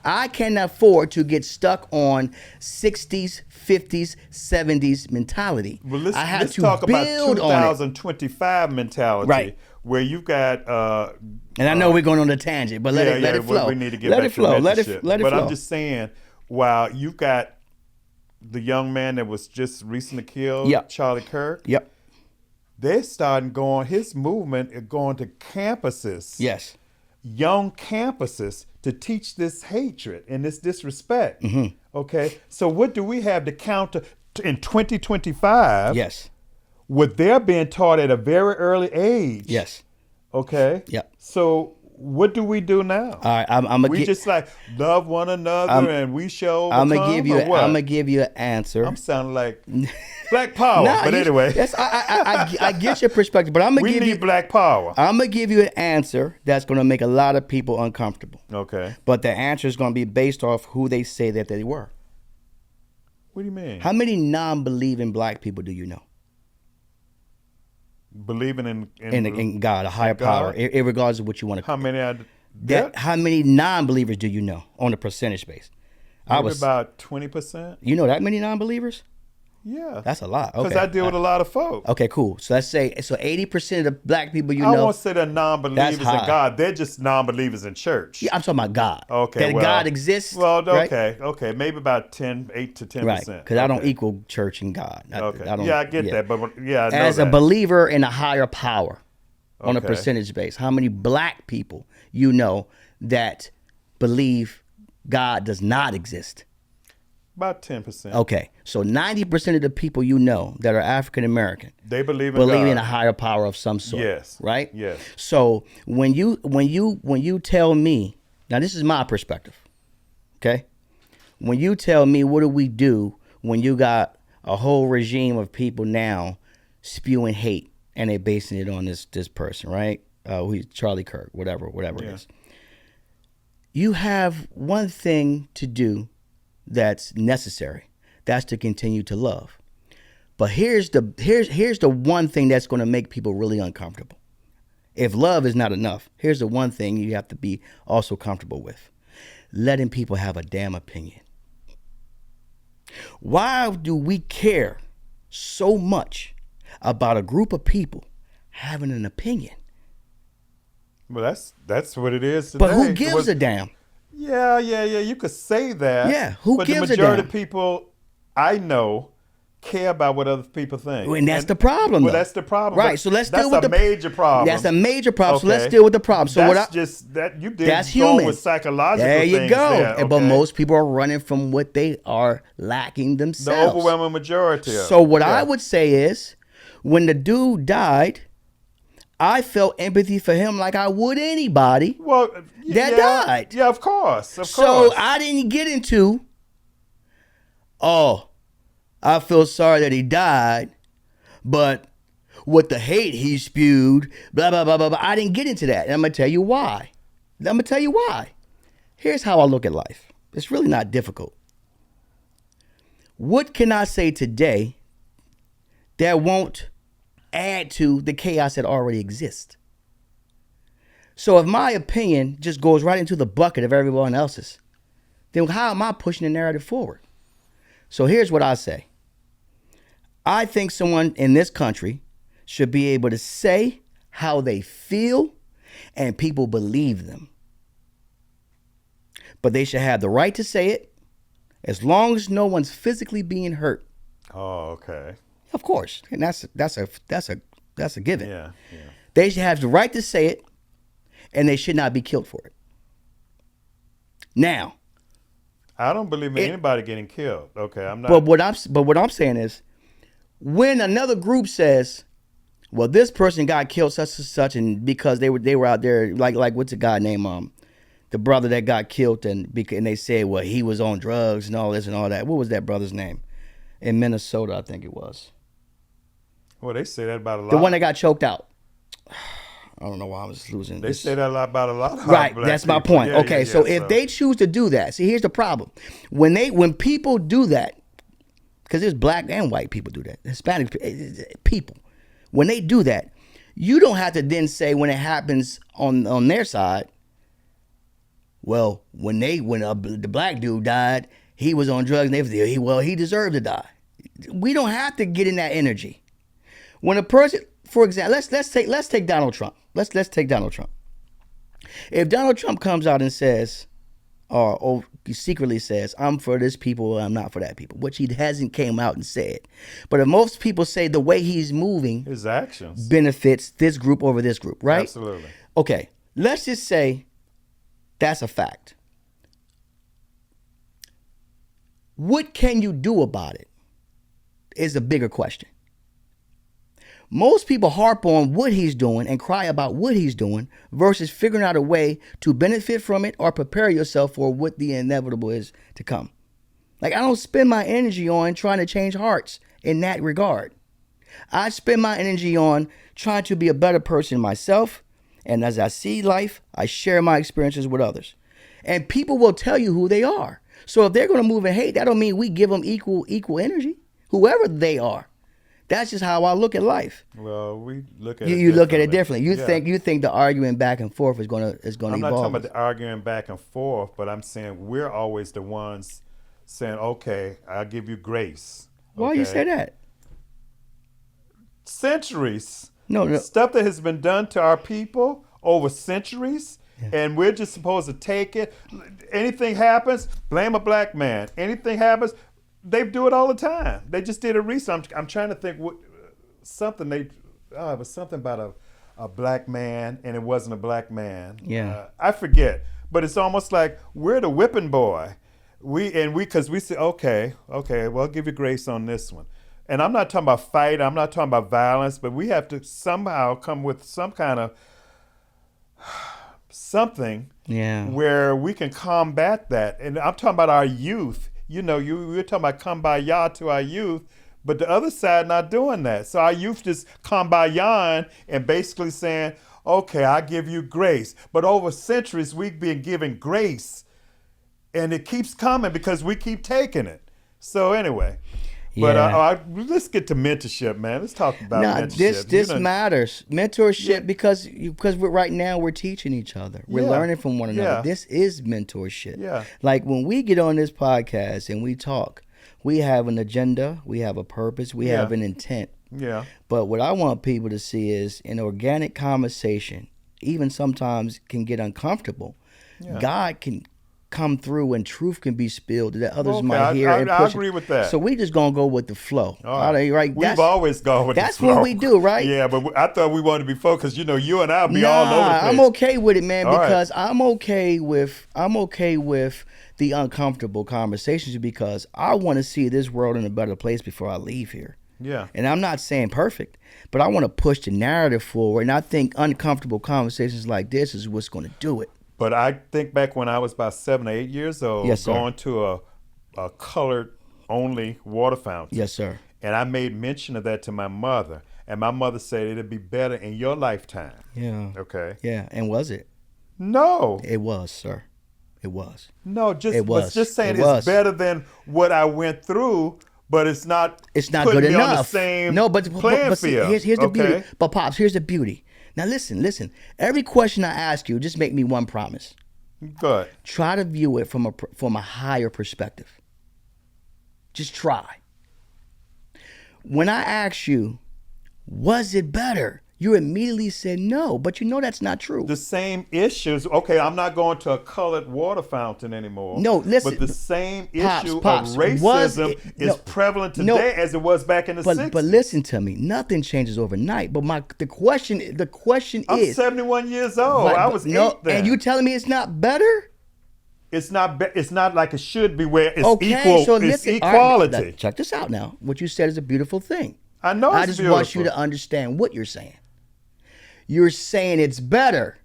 I cannot afford to get stuck on 60s, 50s, 70s mentality. Well, I have let's to talk about build on it. 2025 mentality, Right. where you've got. And I know we're going on a tangent, but let it flow. We need to get let back it flow. to Let mentorship. it let it but flow. I'm just saying, while you've got the young man that was just recently killed, Yep. Charlie Kirk. Yep. They're starting going. His movement is going to campuses. Yes. Young campuses to teach this hatred and this disrespect. Mm-hmm. Okay, so what do we have to counter in 2025? Yes. What they're being taught at a very early age. Yes. Okay. Yep. So what do we do now? All right. I'm We just like love one another and we shall I'm overcome. gonna give you an answer. I'm sounding like Black Power, but anyway. I get your perspective, but I'm gonna we give need you Black Power. I'm gonna give you an answer that's gonna make a lot of people uncomfortable. Okay. But the answer is gonna be based off who they say that they were. What do you mean? How many non-believing black people do you know? Believing In God, a higher power, regardless of what you want to. How many? How many non-believers do you know on a percentage base? Maybe about 20%. You know that many non-believers? Yeah. That's a lot. Because Okay. I deal with a lot of folks. Okay, cool. So let's say 80% of the black people you I know. won't say they're non-believers in That's high. God. They're just non-believers in church. Yeah, I'm talking about God. Okay, That well, God exists. Well, right? okay, maybe about 8 to 10%. Right, because I don't equal church and God. Okay, I don't, I get that, but yeah, I know as a that. believer in a higher power, on a Okay. percentage base, how many black people you know that believe God does not exist? About 10%. Okay, so 90% of the people you know that are African American They believe in believe God. in a higher power of some sort. Yes. Right. Yes. So when you tell me, now this is my perspective, okay? When you tell me what do we do when you got a whole regime of people now spewing hate and they're basing it on this person, right? Who's Charlie Kirk, whatever it is. You have one thing to do that's necessary. That's to continue to love. But here's the one thing that's going to make people really uncomfortable. If love is not enough, here's the one thing you have to be also comfortable with. Letting people have a damn opinion. Why do we care so much about a group of people having an opinion? Well, that's what it is today. But who gives a damn? Yeah. You could say that. Yeah, who but gives the a majority damn? of people I know care about what other people think. And that's the problem, Well, though. that's the problem. Right, but so let's deal with that's a major problem. That's a major problem. So let's Okay. deal with the problem. So that's just that you did that's go human. with psychological there you things go. there, But okay? most people are running from what they are lacking the themselves. overwhelming majority. So what yeah. I would say is, when the dude died, I felt empathy for him like I would anybody well that died. Yeah, of course. So I didn't get into, oh, I feel sorry that he died, but with the hate he spewed, blah, blah, blah, blah, blah. I didn't get into that. And I'm going to tell you why. Here's how I look at life. It's really not difficult. What can I say today that won't add to the chaos that already exists? So if my opinion just goes right into the bucket of everyone else's, then how am I pushing the narrative forward? So here's what I say. I think someone in this country should be able to say how they feel and people believe them. But they should have the right to say it as long as no one's physically being hurt. Oh, okay. Of course. And that's a given. Yeah. They should have the right to say it and they should not be killed for it. Now, I don't believe in anybody getting killed. Okay, I'm not. But what I'm saying is, when another group says, well, this person got killed such and such, and because they were out there, like what's the guy named the brother that got killed, and they said, well, he was on drugs and all this and all that. What was that brother's name? In Minnesota, I think it was. Well, they say that about a lot. The one that got choked out. I don't know why I'm just losing They this. say that about a lot of Right, black that's my people. point. Yeah, Okay, yeah, so yeah, if they choose to do that, see, here's the problem. When people do that, because there's black and white people do that, Hispanic people, when they do that, you don't have to then say when it happens on their side, well, when the black dude died, he was on drugs and everything. He deserved to die. We don't have to get in that energy. When a person, for example, let's take Donald Trump. Let's take Donald Trump. If Donald Trump comes out and says, or secretly says, I'm for this people, I'm not for that people, which he hasn't came out and said. But if most people say the way he's moving, his actions benefits this group over this group, right? Absolutely. Okay, let's just say that's a fact. What can you do about it is a bigger question. Most people harp on what he's doing and cry about what he's doing versus figuring out a way to benefit from it or prepare yourself for what the inevitable is to come. Like, I don't spend my energy on trying to change hearts in that regard. I spend my energy on trying to be a better person myself. And as I see life, I share my experiences with others. And people will tell you who they are. So if they're going to move in hate, that don't mean we give them equal energy, whoever they are. That's just how I look at life. Well, we look at you look at it differently. You think the arguing back and forth is going to I'm evolve. not talking about the arguing back and forth, but I'm saying we're always the ones saying, "Okay, I'll give you grace." Why you say that? Centuries. No. Stuff that has been done to our people over centuries, and we're just supposed to take it. Anything happens, blame a black man. Anything happens, they do it all the time. They just did a recent. I'm trying to think what something it was something about a black man, and it wasn't a black man. Yeah. I forget, but it's almost like we're the whipping boy. Because we say, okay, well, I'll give you grace on this one. And I'm not talking about fight. I'm not talking about violence, but we have to somehow come with some kind of something where we can combat that. And I'm talking about our youth. You know, we're talking about kumbaya to our youth, but the other side not doing that. So our youth just kumbayaing and basically saying, okay, I give you grace. But over centuries, we've been given grace. And it keeps coming because we keep taking it. So anyway. But let's get to mentorship, man. Let's talk about mentorship. This matters. Mentorship because right now we're teaching each other. We're learning from one another. Yeah. This is mentorship. Yeah. Like when we get on this podcast and we talk, we have an agenda, we have a purpose, we have an intent. Yeah. But what I want people to see is an organic conversation, even sometimes can get uncomfortable. Yeah. God can come through and truth can be spilled that others might hear. I agree with that. So we just gonna go with the flow. All right. We've always gone with the flow. That's what we do, right? Yeah, but I thought we wanted to be focused. You know, you and I'll be all over the place. I'm okay with it, man, because I'm okay with the uncomfortable conversations because I want to see this world in a better place before I leave here. Yeah. And I'm not saying perfect, but I want to push the narrative forward, and I think uncomfortable conversations like this is what's going to do it. But I think back when I was about 7 or 8 years old, going to a colored only water fountain. Yes, sir. And I made mention of that to my mother. And my mother said it'd be better in your lifetime. Yeah. Okay. Yeah. And was it? No. It was, sir. It was. No, just saying it's better than what I went through, but it's not good enough. On the same playing field. Here's the beauty. But Pops, here's the beauty. Now listen. Every question I ask you, just make me one promise. Good. Try to view it from a higher perspective. Just try. When I ask you, was it better? You immediately said no, but you know that's not true. The same issues. Okay, I'm not going to a colored water fountain anymore. No, listen. But the same Pops, issue of racism is prevalent today as it was back in the 60s. But listen to me. Nothing changes overnight. But the question I'm is, 71 years old. I was 8 then. And you telling me it's not better? It's not like it should be where it's okay, equal. So it's listen, equality. Right, check this out now. What you said is a beautiful thing. I know it's I just beautiful. want you to understand what you're saying. You're saying it's better,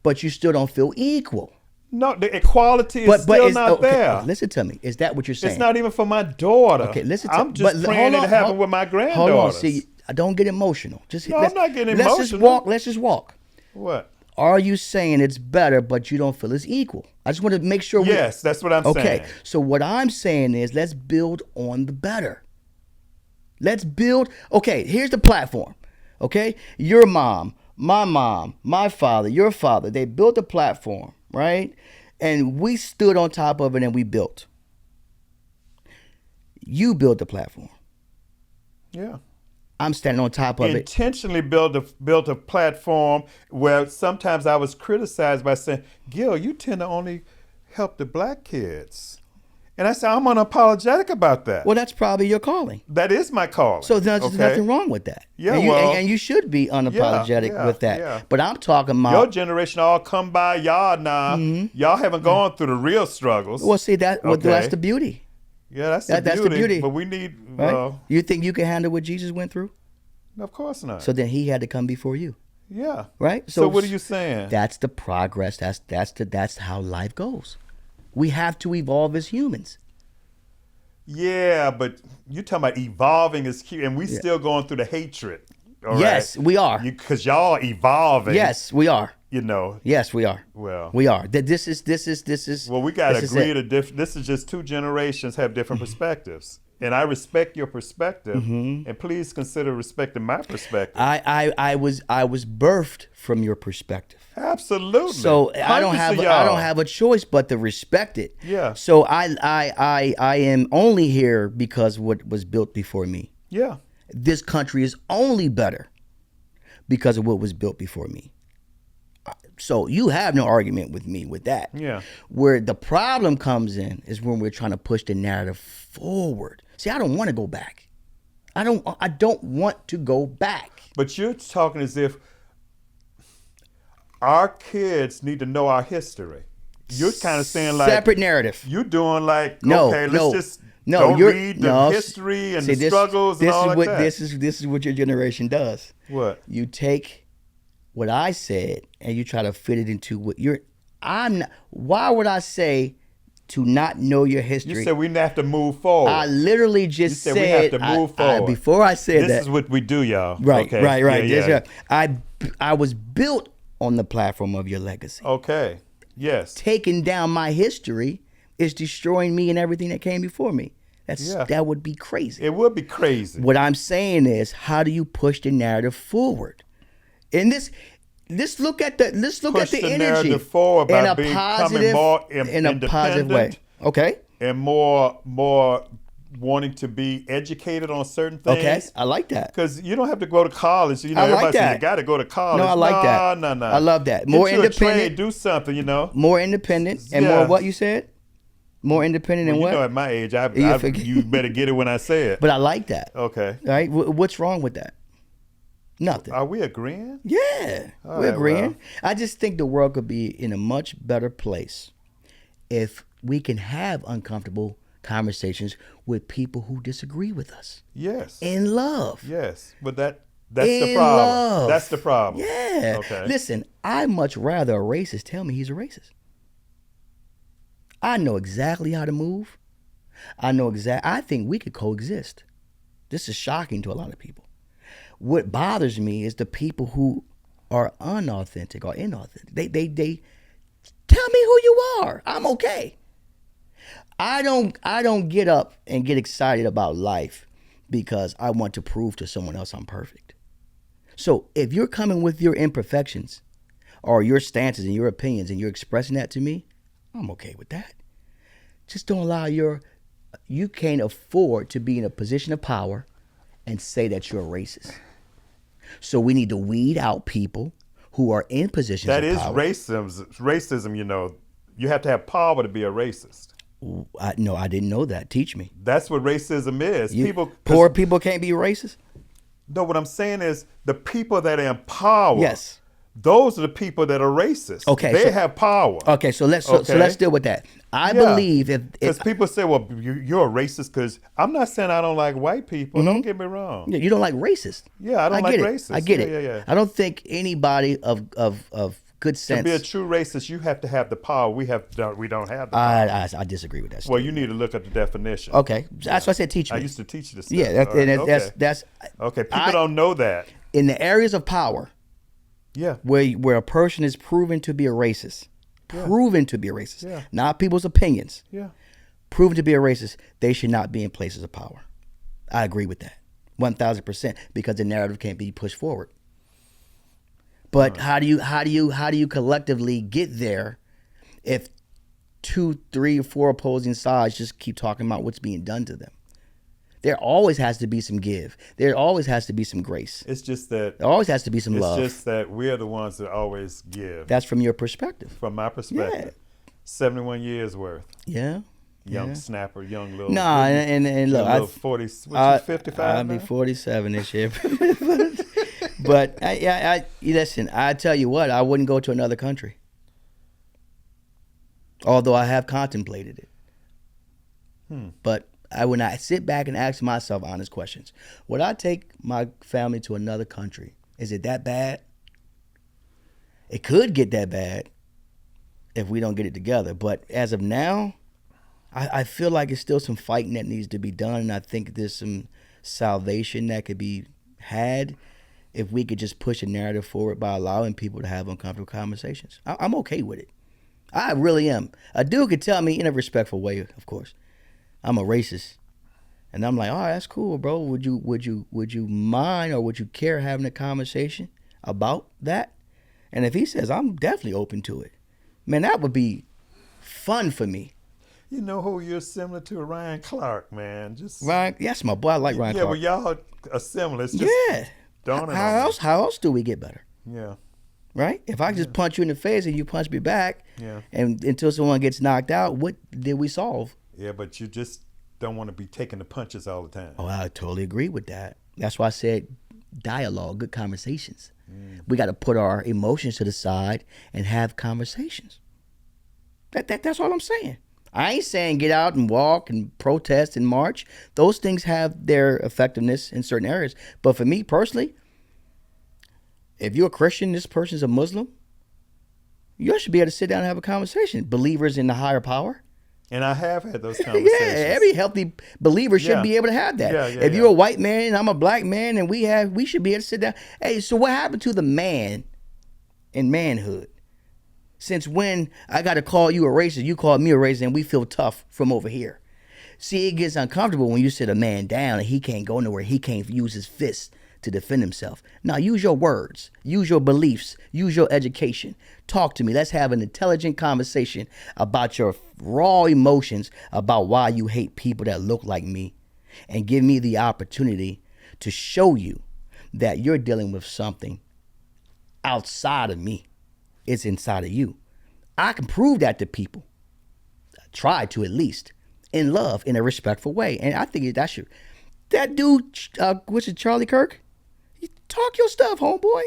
but you still don't feel equal. No, the equality is still not there. Listen to me. Is that what you're saying? It's not even for my daughter. Okay, listen. I'm just praying it happen with my granddaughter. Hold on. See, don't get emotional. I'm not getting emotional. Let's just walk. What? Are you saying it's better, but you don't feel it's equal? I just want to make sure. Yes, that's what I'm saying. Okay, so what I'm saying is let's build on the better. Let's build. Okay, here's the platform. Okay, your mom, my father, your father, they built a platform, right? And we stood on top of it and we built. You built the platform. Yeah. I'm standing on top of it. Intentionally built a platform where sometimes I was criticized by saying, Gil, you tend to only help the black kids. And I said, I'm unapologetic about that. Well, that's probably your calling. That is my calling. So there's nothing wrong with that. Yeah, and you should be unapologetic with that. Yeah. But I'm talking about your generation all come by y'all now. Y'all haven't gone through the real struggles. Well, see that's the beauty. Yeah, that's the beauty. But we need. Right? Well, you think you can handle what Jesus went through? Of course not. So then he had to come before you. Yeah. Right. So what are you saying? That's the progress. That's how life goes. We have to evolve as humans. Yeah, but you're talking about evolving as cute, and we still going through the hatred. Yes, we are. Because y'all evolving. Yes, we are. You know. Yes, we are. Well, we are. This is. Well, we got to agree to this is just two generations have different perspectives, and I respect your perspective, and please consider respecting my perspective. I was birthed from your perspective. Absolutely. So I don't have a choice but to respect it. Yeah. So I am only here because what was built before me. Yeah. This country is only better because of what was built before me. So you have no argument with me with that. Yeah. Where the problem comes in is when we're trying to push the narrative forward. See, I don't want to go back. I don't want to go back. But you're talking as if our kids need to know our history. You're kind of saying like separate narrative. You're doing like read the history and the struggles and all like that. This is what your generation does. What? You take what I said and you try to fit it into what you're. Why would I say to not know your history? You said we have to move forward. I literally just said we have to move forward. Before I said this is what we do, y'all. Right, okay. right. Yeah. I was built on the platform of your legacy. Okay. Yes. Taking down my history is destroying me and everything that came before me. That would be crazy. It would be crazy. What I'm saying is, how do you push the narrative forward? And let's look at the energy narrative forward by becoming more in a positive way. Okay. And more wanting to be educated on certain things. Okay, I like that. Because you don't have to go to college. You know, I like everybody that. says you got to go to college. No, I like that. No. I love that. More independent. Trade, do something, you know. More independent and more what you said? More independent and what? You know, at my age, you better get it when I say it. But I like that. Okay. All right. What's wrong with that? Nothing. Are we agreeing? Yeah, we're agreeing. Well. I just think the world could be in a much better place if we can have uncomfortable conversations with people who disagree with us. Yes. In love. Yes. But that's the problem. Love. That's the problem. Yeah. Okay. Listen, I'd much rather a racist tell me he's a racist. I know exactly how to move. I think we could coexist. This is shocking to a lot of people. What bothers me is the people who are unauthentic or inauthentic. They tell me who you are. I'm okay. I don't get up and get excited about life because I want to prove to someone else I'm perfect. So if you're coming with your imperfections or your stances and your opinions and you're expressing that to me, I'm okay with that. Just don't allow you can't afford to be in a position of power and say that you're a racist. So we need to weed out people who are in positions of power. That is racism, you know. You have to have power to be a racist. No, I didn't know that. Teach me. That's what racism is. Poor people can't be racist? No, what I'm saying is the people that are in power. Yes. Those are the people that are racist. Okay, they have power. Okay, so let's deal with that. I believe because people say, "Well, you're a racist." Because I'm not saying I don't like white people. Don't get me wrong. You don't like racist. Yeah, I don't like racist. I get it. Yeah. I don't think anybody of good sense. To be a true racist, you have to have the power. We don't have the power. I disagree with that. Well, you need to look at the definition. Okay, that's why I said teach me. I used to teach this stuff. Yeah, that's okay. People don't know that in the areas of power. Yeah. where a person is proven to be a racist, Yeah. proven to be a racist, Yeah. not people's opinions, Yeah. proven to be a racist, they should not be in places of power. I agree with that, 1,000%, because the narrative can't be pushed forward. But how do you collectively get there if 2, 3, or 4 opposing sides just keep talking about what's being done to them? There always has to be some give. There always has to be some grace. It's just that There always has to be some it's love. just that we're the ones that always give. That's from your perspective. From my perspective. 71 years worth. Yeah. Young Yeah. snapper, young little. Nah, and look, little 40. What you 55 I'll now? be 47 this year. But listen, I tell you what, I wouldn't go to another country. Although I have contemplated it. But I would not sit back and ask myself honest questions. Would I take my family to another country? Is it that bad? It could get that bad if we don't get it together. But as of now, I feel like it's still some fighting that needs to be done. And I think there's some salvation that could be had if we could just push a narrative forward by allowing people to have uncomfortable conversations. I'm okay with it. I really am. A dude could tell me in a respectful way, of course, I'm a racist. And I'm like, all right, that's cool, bro. Would you mind or would you care having a conversation about that? And if he says, I'm definitely open to it, man, that would be fun for me. You know who you're similar to? Ryan Clark, man. Just Ryan, yes, my boy, I like Ryan yeah, Clark. well, y'all are similar. It's just Yeah. dawning How on me. else? How else do we get better? Yeah, Right? If I just punch you in the face and you punch me back, yeah, and until someone gets knocked out, what did we solve? yeah. But you just don't want to be taking the punches all the time. Oh, I totally agree with that. That's why I said dialogue, good conversations. We got to put our emotions to the side and have conversations. That's all I'm saying. I ain't saying get out and walk and protest and march. Those things have their effectiveness in certain areas. But for me personally, if you're a Christian, this person's a Muslim, you should be able to sit down and have a conversation. Believers in the higher power. And I have had those conversations. Yeah, every healthy believer should Yeah. be able to have that. Yeah, yeah, if yeah. you're a white man and I'm a black man and we should be able to sit down. Hey, so what happened to the man in manhood? Since when I got to call you a racist, you call me a racist, and we feel tough from over here. See, it gets uncomfortable when you sit a man down and he can't go nowhere. He can't use his fists to defend himself. Now, use your words, use your beliefs, use your education. Talk to me. Let's have an intelligent conversation about your raw emotions, about why you hate people that look like me, and give me the opportunity to show you that you're dealing with something outside of me. It's inside of you. I can prove that to people. I try to, at least, in love, in a respectful way. And I think that dude, what's it, Charlie Kirk? You talk your stuff, homeboy.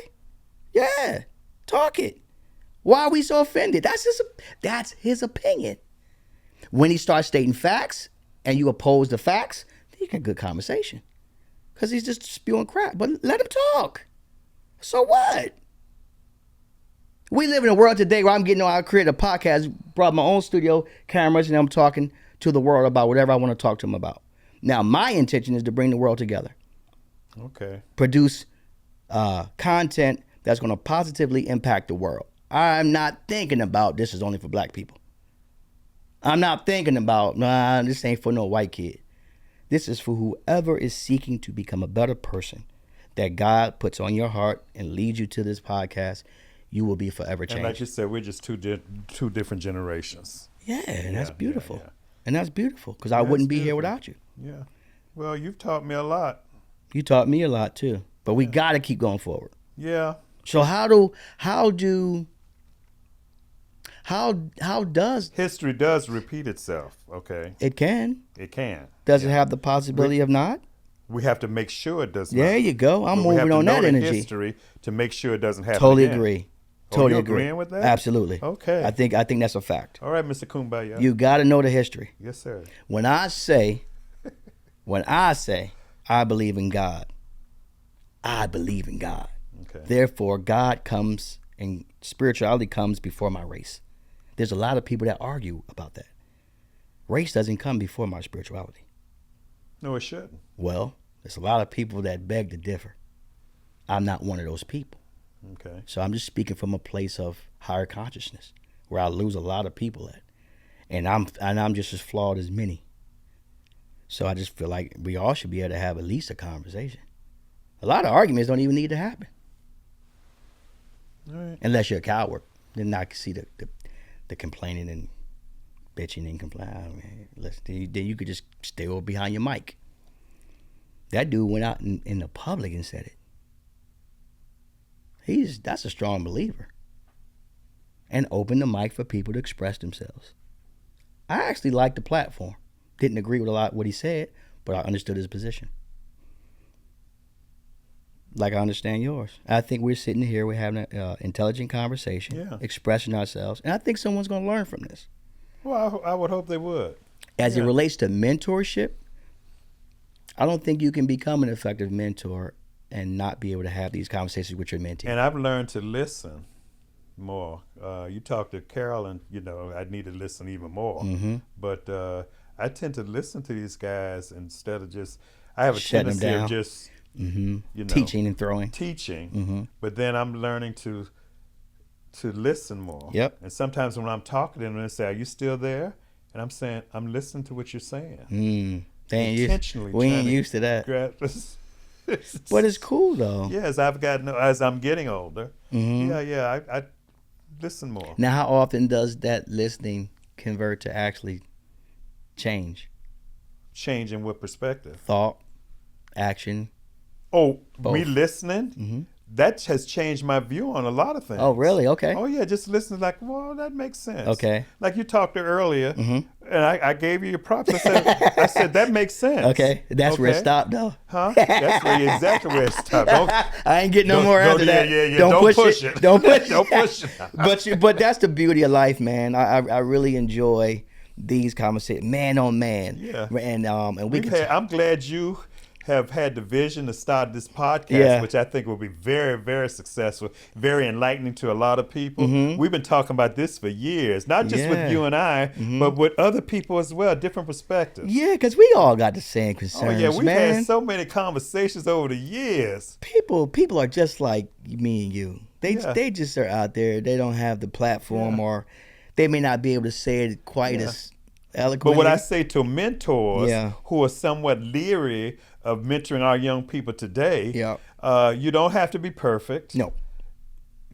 Yeah, talk it. Why are we so offended? That's his opinion. When he starts stating facts and you oppose the facts, then you get a good conversation. Because he's just spewing crap. But let him talk. So what? We live in a world today where I created a podcast, brought my own studio cameras, and I'm talking to the world about whatever I want to talk to them about. Now, my intention is to bring the world together. Okay. Produce content that's going to positively impact the world. I'm not thinking about this is only for black people. I'm not thinking about, this ain't for no white kid. This is for whoever is seeking to become a better person that God puts on your heart and leads you to this podcast. You will be forever changed. And like you said, we're just two different generations. Yeah, and that's beautiful. yeah. And that's beautiful because I wouldn't be here without you. Yeah. Well, you've taught me a lot. You taught me a lot too. But we got to keep going forward. Yeah. So how does History does repeat itself, okay? it can? It can. Does it have the possibility of not? We have to make sure it does not. There you go. I'm But we have moving to on know that the energy. history to make sure it doesn't happen Totally again. agree. Oh, Totally you agree. agreeing with that? Absolutely. Okay. I think that's a fact. All right, Mr. Kumbaya. You got to know the history. Yes, sir. When I say I believe in God, I believe in God. Okay. Therefore, God comes and spirituality comes before my race. There's a lot of people that argue about that. Race doesn't come before my spirituality. No, it shouldn't. Well, there's a lot of people that beg to differ. I'm not one of those people. Okay. So I'm just speaking from a place of higher consciousness, where I lose a lot of people at, and I'm just as flawed as many. So I just feel like we all should be able to have at least a conversation. A lot of arguments don't even need to happen, All right. unless you're a coward. Then I can see the complaining and bitching and complaining. I mean, listen, then you could just stay over behind your mic. That dude went out in the public and said it. That's a strong believer. And opened the mic for people to express themselves. I actually liked the platform. Didn't agree with a lot of what he said, but I understood his position. Like I understand yours. I think we're sitting here, we're having an intelligent conversation, expressing ourselves, and I think someone's going to learn from this. Well, I would hope they would. As it relates to mentorship, I don't think you can become an effective mentor and not be able to have these conversations with your mentee. And I've learned to listen more. You talk to Carol, and I need to listen even more. Mm-hmm. But I tend to listen to these guys instead of just. I have a Shutting tendency them down. of just Teaching and throwing. Teaching, but then I'm learning to listen more. Yep. And sometimes when I'm talking to them, they say, "Are you still there?" And I'm saying, "I'm listening to what you're saying." Intentionally, we ain't used to that. But it's cool though. Yeah, as I'm getting older. Mm-hmm. I listen more. Now, how often does that listening convert to actually change? Change in what perspective? Thought, action. Oh, Both. me listening? Mm-hmm. That has changed my view on a lot of things. Oh, really? Okay. Oh, yeah, just listening like, well, that makes sense. Okay. Like you talked to earlier, Mm-hmm. and I gave you your props. I said, that makes sense. Okay. That's where it stopped, though. Huh? That's exactly where it stopped. I ain't getting no more after that. Yeah. Don't push it. Don't push it. Don't push it. But that's the beauty of life, man. I really enjoy these conversations, man on man. Yeah. And I'm glad you have had the vision to start this podcast, which I think will be very, very successful, very enlightening to a lot of people. Mm-hmm. We've been talking about this for years, not just with you and I, but with other people as well, different perspectives. Yeah, because we all got the same concerns, Oh yeah, we've man. had so many conversations over the years. People are just like me and you. They just are out there. They don't have the platform, or they may not be able to say it quite as eloquently. But what I say to mentors who are somewhat leery of mentoring our young people today, you don't have to be perfect. No.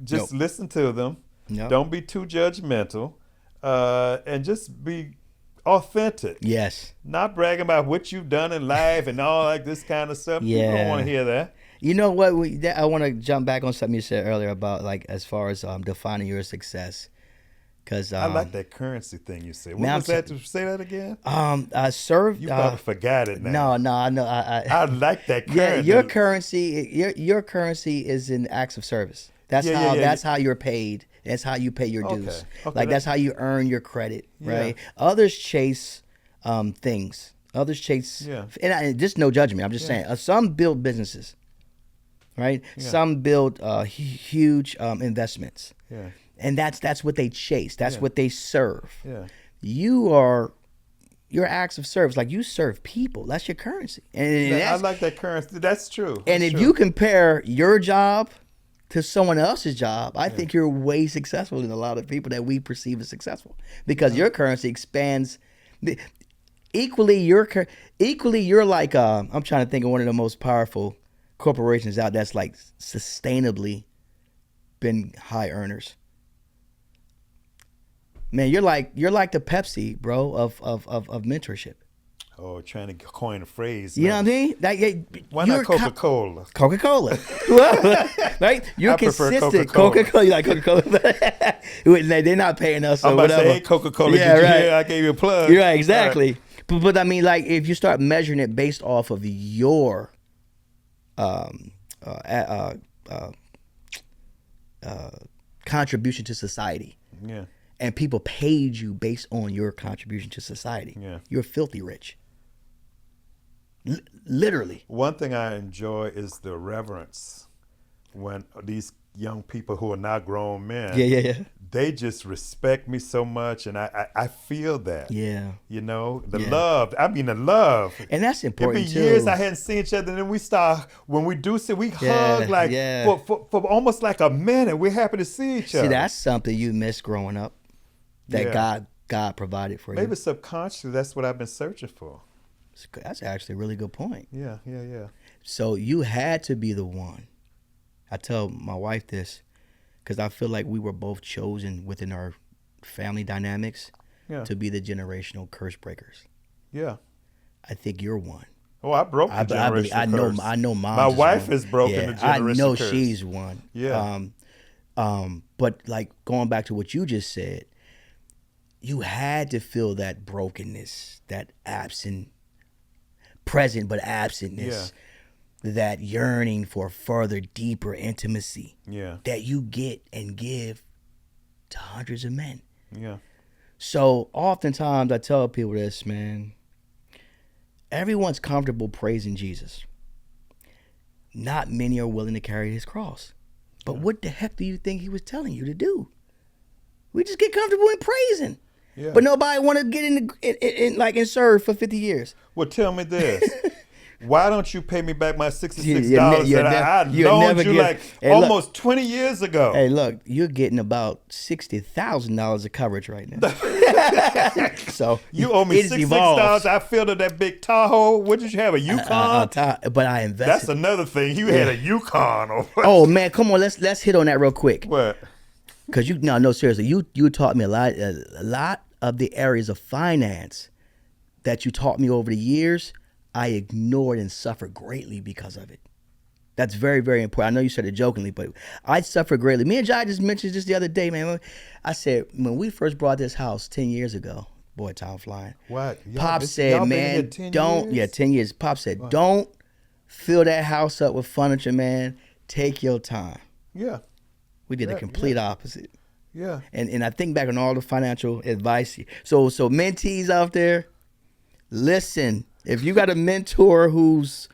Just listen to them. No. Don't be too judgmental, and just be authentic. Yes. Not bragging about what you've done in life and all like this kind of stuff. Yeah. People don't want to hear that. You know what? I want to jump back on something you said earlier about like as far as defining your success. Cause, I like that currency thing you said. What was that? Say that again? I served. You probably forgot it now. No, I know. I like that currency. Yeah, your currency is in acts of service. That's how you're paid. That's how you pay your dues. Okay, like that's how you earn your credit, right? Others chase things. Others chase. And just no judgment. I'm just saying. Some build businesses, right? Some build huge investments. Yeah. And that's what they chase. That's what they serve. Yeah. Your acts of service, like you serve people. That's your currency. And I like that currency. That's true. And if you compare your job to someone else's job, I think you're way successful than a lot of people that we perceive as successful, because your currency expands. Equally, you're like I'm trying to think of one of the most powerful corporations out that's like sustainably been high earners. Man, you're like the Pepsi, bro, of mentorship. Oh, trying to coin a phrase. You know what I mean? Why not Coca-Cola? Coca-Cola. Right? You're I prefer consistent. Coca-Cola. You like Coca-Cola? They're not paying us or I'm about to whatever. say, hey, Coca-Cola, Yeah, did you right. hear I gave you a plug? You're right, exactly. Right. But I mean, like, if you start measuring it based off of your contribution to society. Yeah. And people paid you based on your contribution to society. Yeah. You're filthy rich. Literally. One thing I enjoy is the reverence when these young people who are not grown men. Yeah. They just respect me so much, and I feel that. Yeah. You know, the Yeah. love. I mean, the love. And that's It'd important be too. years I hadn't seen each other, and then we start, when we do see, we hug like yeah. for almost like a minute. We're happy to see each other. See, that's something you missed growing up that Yeah. God provided for you. Maybe subconsciously, that's what I've been searching for. That's actually a really good point. Yeah. So you had to be the one. I tell my wife this because I feel like we were both chosen within our family dynamics Yeah. to be the generational curse breakers. Yeah. I think you're one. Oh, I broke the generational I know. curse. I know. Mom's My is wife one. has broken the generational I know curse. she's one. Yeah. But like going back to what you just said, you had to feel that brokenness, that present but absentness, that yearning for further, deeper intimacy Yeah. that you get and give to hundreds of men. Yeah. So oftentimes I tell people this, man. Everyone's comfortable praising Jesus. Not many are willing to carry his cross. But what the heck do you think he was telling you to do? We just get comfortable in praising. Yeah. But nobody want to get in serve for 50 years. Well, tell me this. Why don't you pay me back my $66 You'll that I you'll loaned never you get- like Hey, look. almost 20 years ago? Hey, look, you're getting about $60,000 of coverage right now. So You owe me it $66. evolves. I filled up that big Tahoe. What did you have, a Yukon? But I invested. That's another thing. You had a Yukon. Or what? Oh man, come on, let's hit on that real quick. What? Because no, seriously, you taught me a lot of the areas of finance that you taught me over the years. I ignored and suffered greatly because of it. That's very, very important. I know you said it jokingly, but I suffered greatly. Me and Jai just mentioned this the other day, man. I said, when we first bought this house 10 years ago, boy, time flying. What? Pop y'all said, been man, here 10 don't, years? yeah, 10 years. Pop said, don't fill that house up with furniture, man. Take your time. Yeah. We did the complete opposite. Yeah. And I think back on all the financial advice. So mentees out there, listen, if you got a mentor who's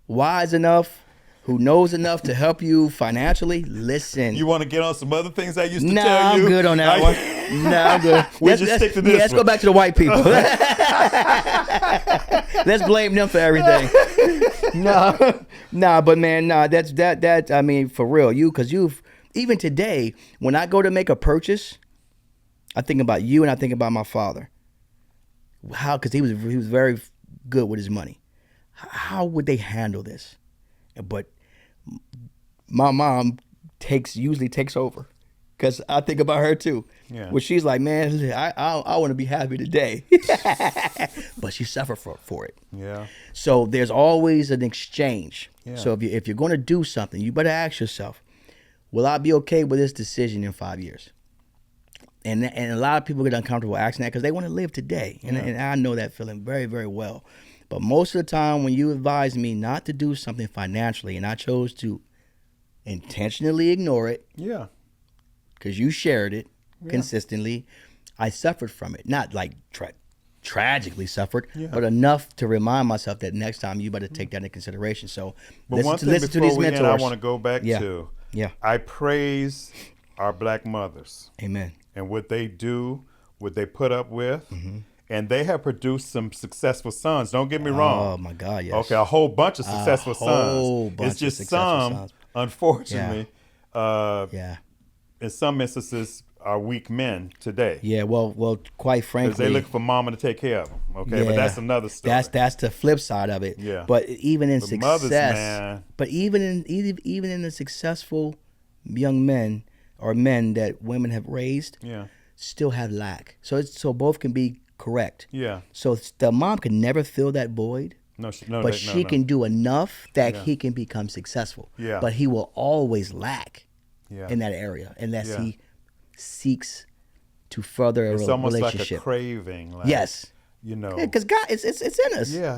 wise enough, who knows enough to help you financially, listen. You want to get on some other things I used to Nah, tell you? I'm good on that one. Nah, I'm good. We'll just stick to this let's one. go back to the white people. Let's blame them for everything. But man, that. I mean, for real, because you've even today when I go to make a purchase, I think about you and I think about my father. How? Because he was very good with his money. How would they handle this? But my mom usually takes over. Because I think about her too. Yeah. Where she's like, man, I want to be happy today. But she suffered for it. Yeah. So there's always an exchange. Yeah. So if you're going to do something, you better ask yourself, will I be okay with this decision in 5 years? And a lot of people get uncomfortable asking that because they want to live today. And I know that feeling very, very well. But most of the time when you advise me not to do something financially and I chose to intentionally ignore it, Yeah. because you shared it consistently, I suffered from it. Not like tragically suffered, but enough to remind myself that next time you better take that into consideration. So But one thing listen to before these we mentors. end, I want to go back Yeah. to. Yeah. I praise our black mothers Amen. and what they do, what they put up with, and they have produced some successful sons. Don't get me wrong. Oh my God, yes. Okay, a whole bunch of successful whole sons. bunch It's just of successful some, sons. unfortunately, Yeah. in some instances, are weak men today. Yeah. Well, quite Because frankly, they look for mama to take care of them. Okay, but that's another story. That's the flip side of it. Yeah. But even in But success, mothers, man. but even in the successful young men or men that women have raised, Yeah. still have lack. So both can be correct. Yeah. So the mom can never fill that void, No, but she can do enough that Yeah. he can become successful. Yeah. But he will always lack Yeah. in that area unless Yeah. he seeks to further It's a almost relationship. like a craving. Like, Yes. you know. Because God, it's in us. Yeah.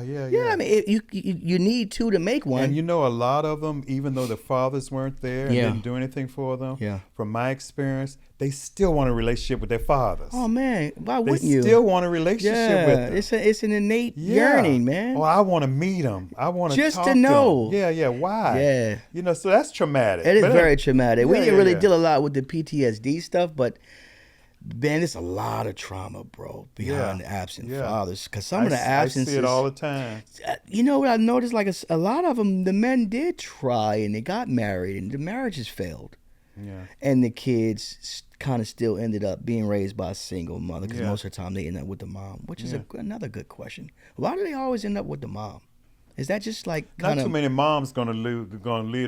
I mean, you need two to make one. And you know, a lot of them, even though the fathers weren't there and Yeah. didn't do anything for them, Yeah. from my experience, they still want a relationship with their fathers. Oh man, why They wouldn't you? still want a relationship with them. It's an innate yearning, man. Oh, I want to meet them. I want to Just talk to know. them. Yeah. Why? Yeah. You know, so that's traumatic. It is But very traumatic. We yeah, didn't really yeah. deal a lot with the PTSD stuff, but man, it's a lot of trauma, bro, behind the absent fathers. Because some of the absences, I see it all the time. You know what I noticed? Like a lot of them, the men did try and they got married and the marriages failed. Yeah. And the kids kind of still ended up being raised by a single mother because Yeah. most of the time they end up with the mom, which is Yeah. another good question. Why do they always end up with the mom? Is that just like Not kind too of? many moms gonna leave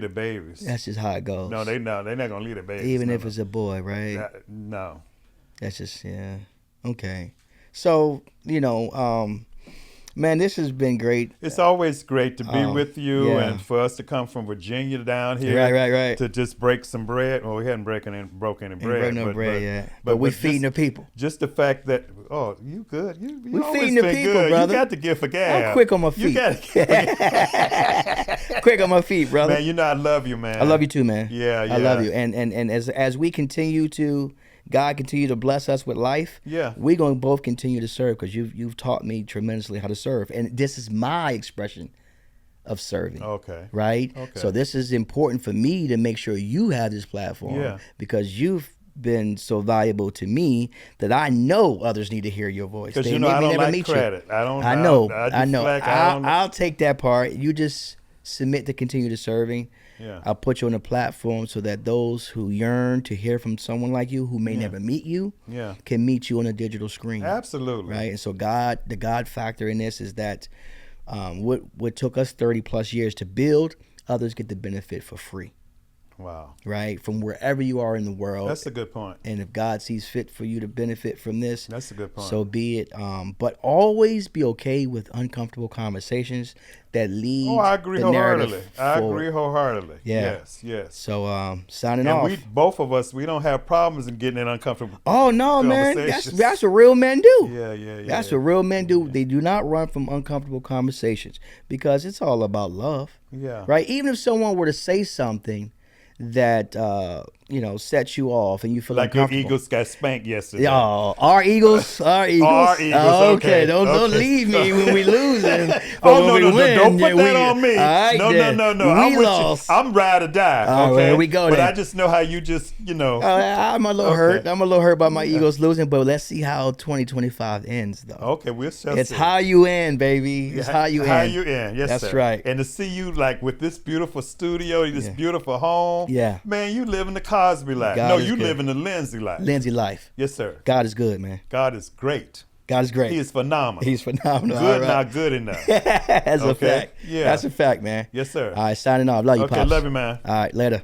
the babies. That's just how it goes. No, they're not gonna leave the babies. Even no, if it's a boy, right? no. That's just okay. So man, this has been great. It's always great to be with you yeah. and for us to come from Virginia down here. Right. To just break some bread. Well, we hadn't broke any bread. Ain't break no bread yet. But we feeding the people. Just the fact that, you good. You We always feeding the been people, good. brother. You got to give for gab. I'm quick on my feet. You got to Quick on my feet, brother. Man, you know I love you, man. I love you too, man. Yeah. I love you. And as we continue to, God continue to bless us with life. Yeah. We're going to both continue to serve because you've taught me tremendously how to serve. And this is my expression of serving. Okay. Right? Okay. So this is important for me to make sure you have this platform. Yeah. Because you've been so valuable to me that I know others need to hear your voice. Because They I don't never like meet credit. you. I know. deflect. I'll take that part. You just submit to continue to serving. Yeah. I'll put you on a platform so that those who yearn to hear from someone like you who may never meet you can meet you on a digital screen. Absolutely. Right? And so the God factor in this is that what took us 30 plus years to build, others get the benefit for free. Wow. Right? From wherever you are in the world. That's a good point. And if God sees fit for you to benefit from this, That's a good point. so be it. But always be okay with uncomfortable conversations that lead I agree the narrative wholeheartedly. I forward. agree wholeheartedly. Yeah. Yes. So signing And off. both of us, we don't have problems in getting in uncomfortable. Oh no, man! conversations. That's what real men do. Yeah. That's what real men do. They do not run from uncomfortable conversations because it's all about love. Yeah. Right. Even if someone were to say something that sets you off and you feel Like your uncomfortable. Eagles got spanked yesterday. Our Eagles. Our Eagles, okay. Don't leave me when we losing. Oh, when no, we win, don't put yeah, that on me. All right, No. We I'm with lost. you. I'm ride or die. All Okay. right, we go But then. I just know how you just, I'm a little hurt. I'm a little hurt by my Eagles losing, but let's see how 2025 ends, though. Okay, we'll shall It's see. how you end, baby. It's how you end. How you end. Yes, That's sir. right. And to see you like with this beautiful studio, this beautiful home. Yeah. Man, you live in the Cosby life. God No, is you good. live in the Lindsay life. Lindsay life. Yes, sir. God is good, man. God is great. God is great. He is phenomenal. He's phenomenal. good, All right. not good enough. That's a Okay. fact. Yeah. That's a fact, man. Yes, sir. All right, signing off. Love you, Okay, Pops. love you, man. All right, later.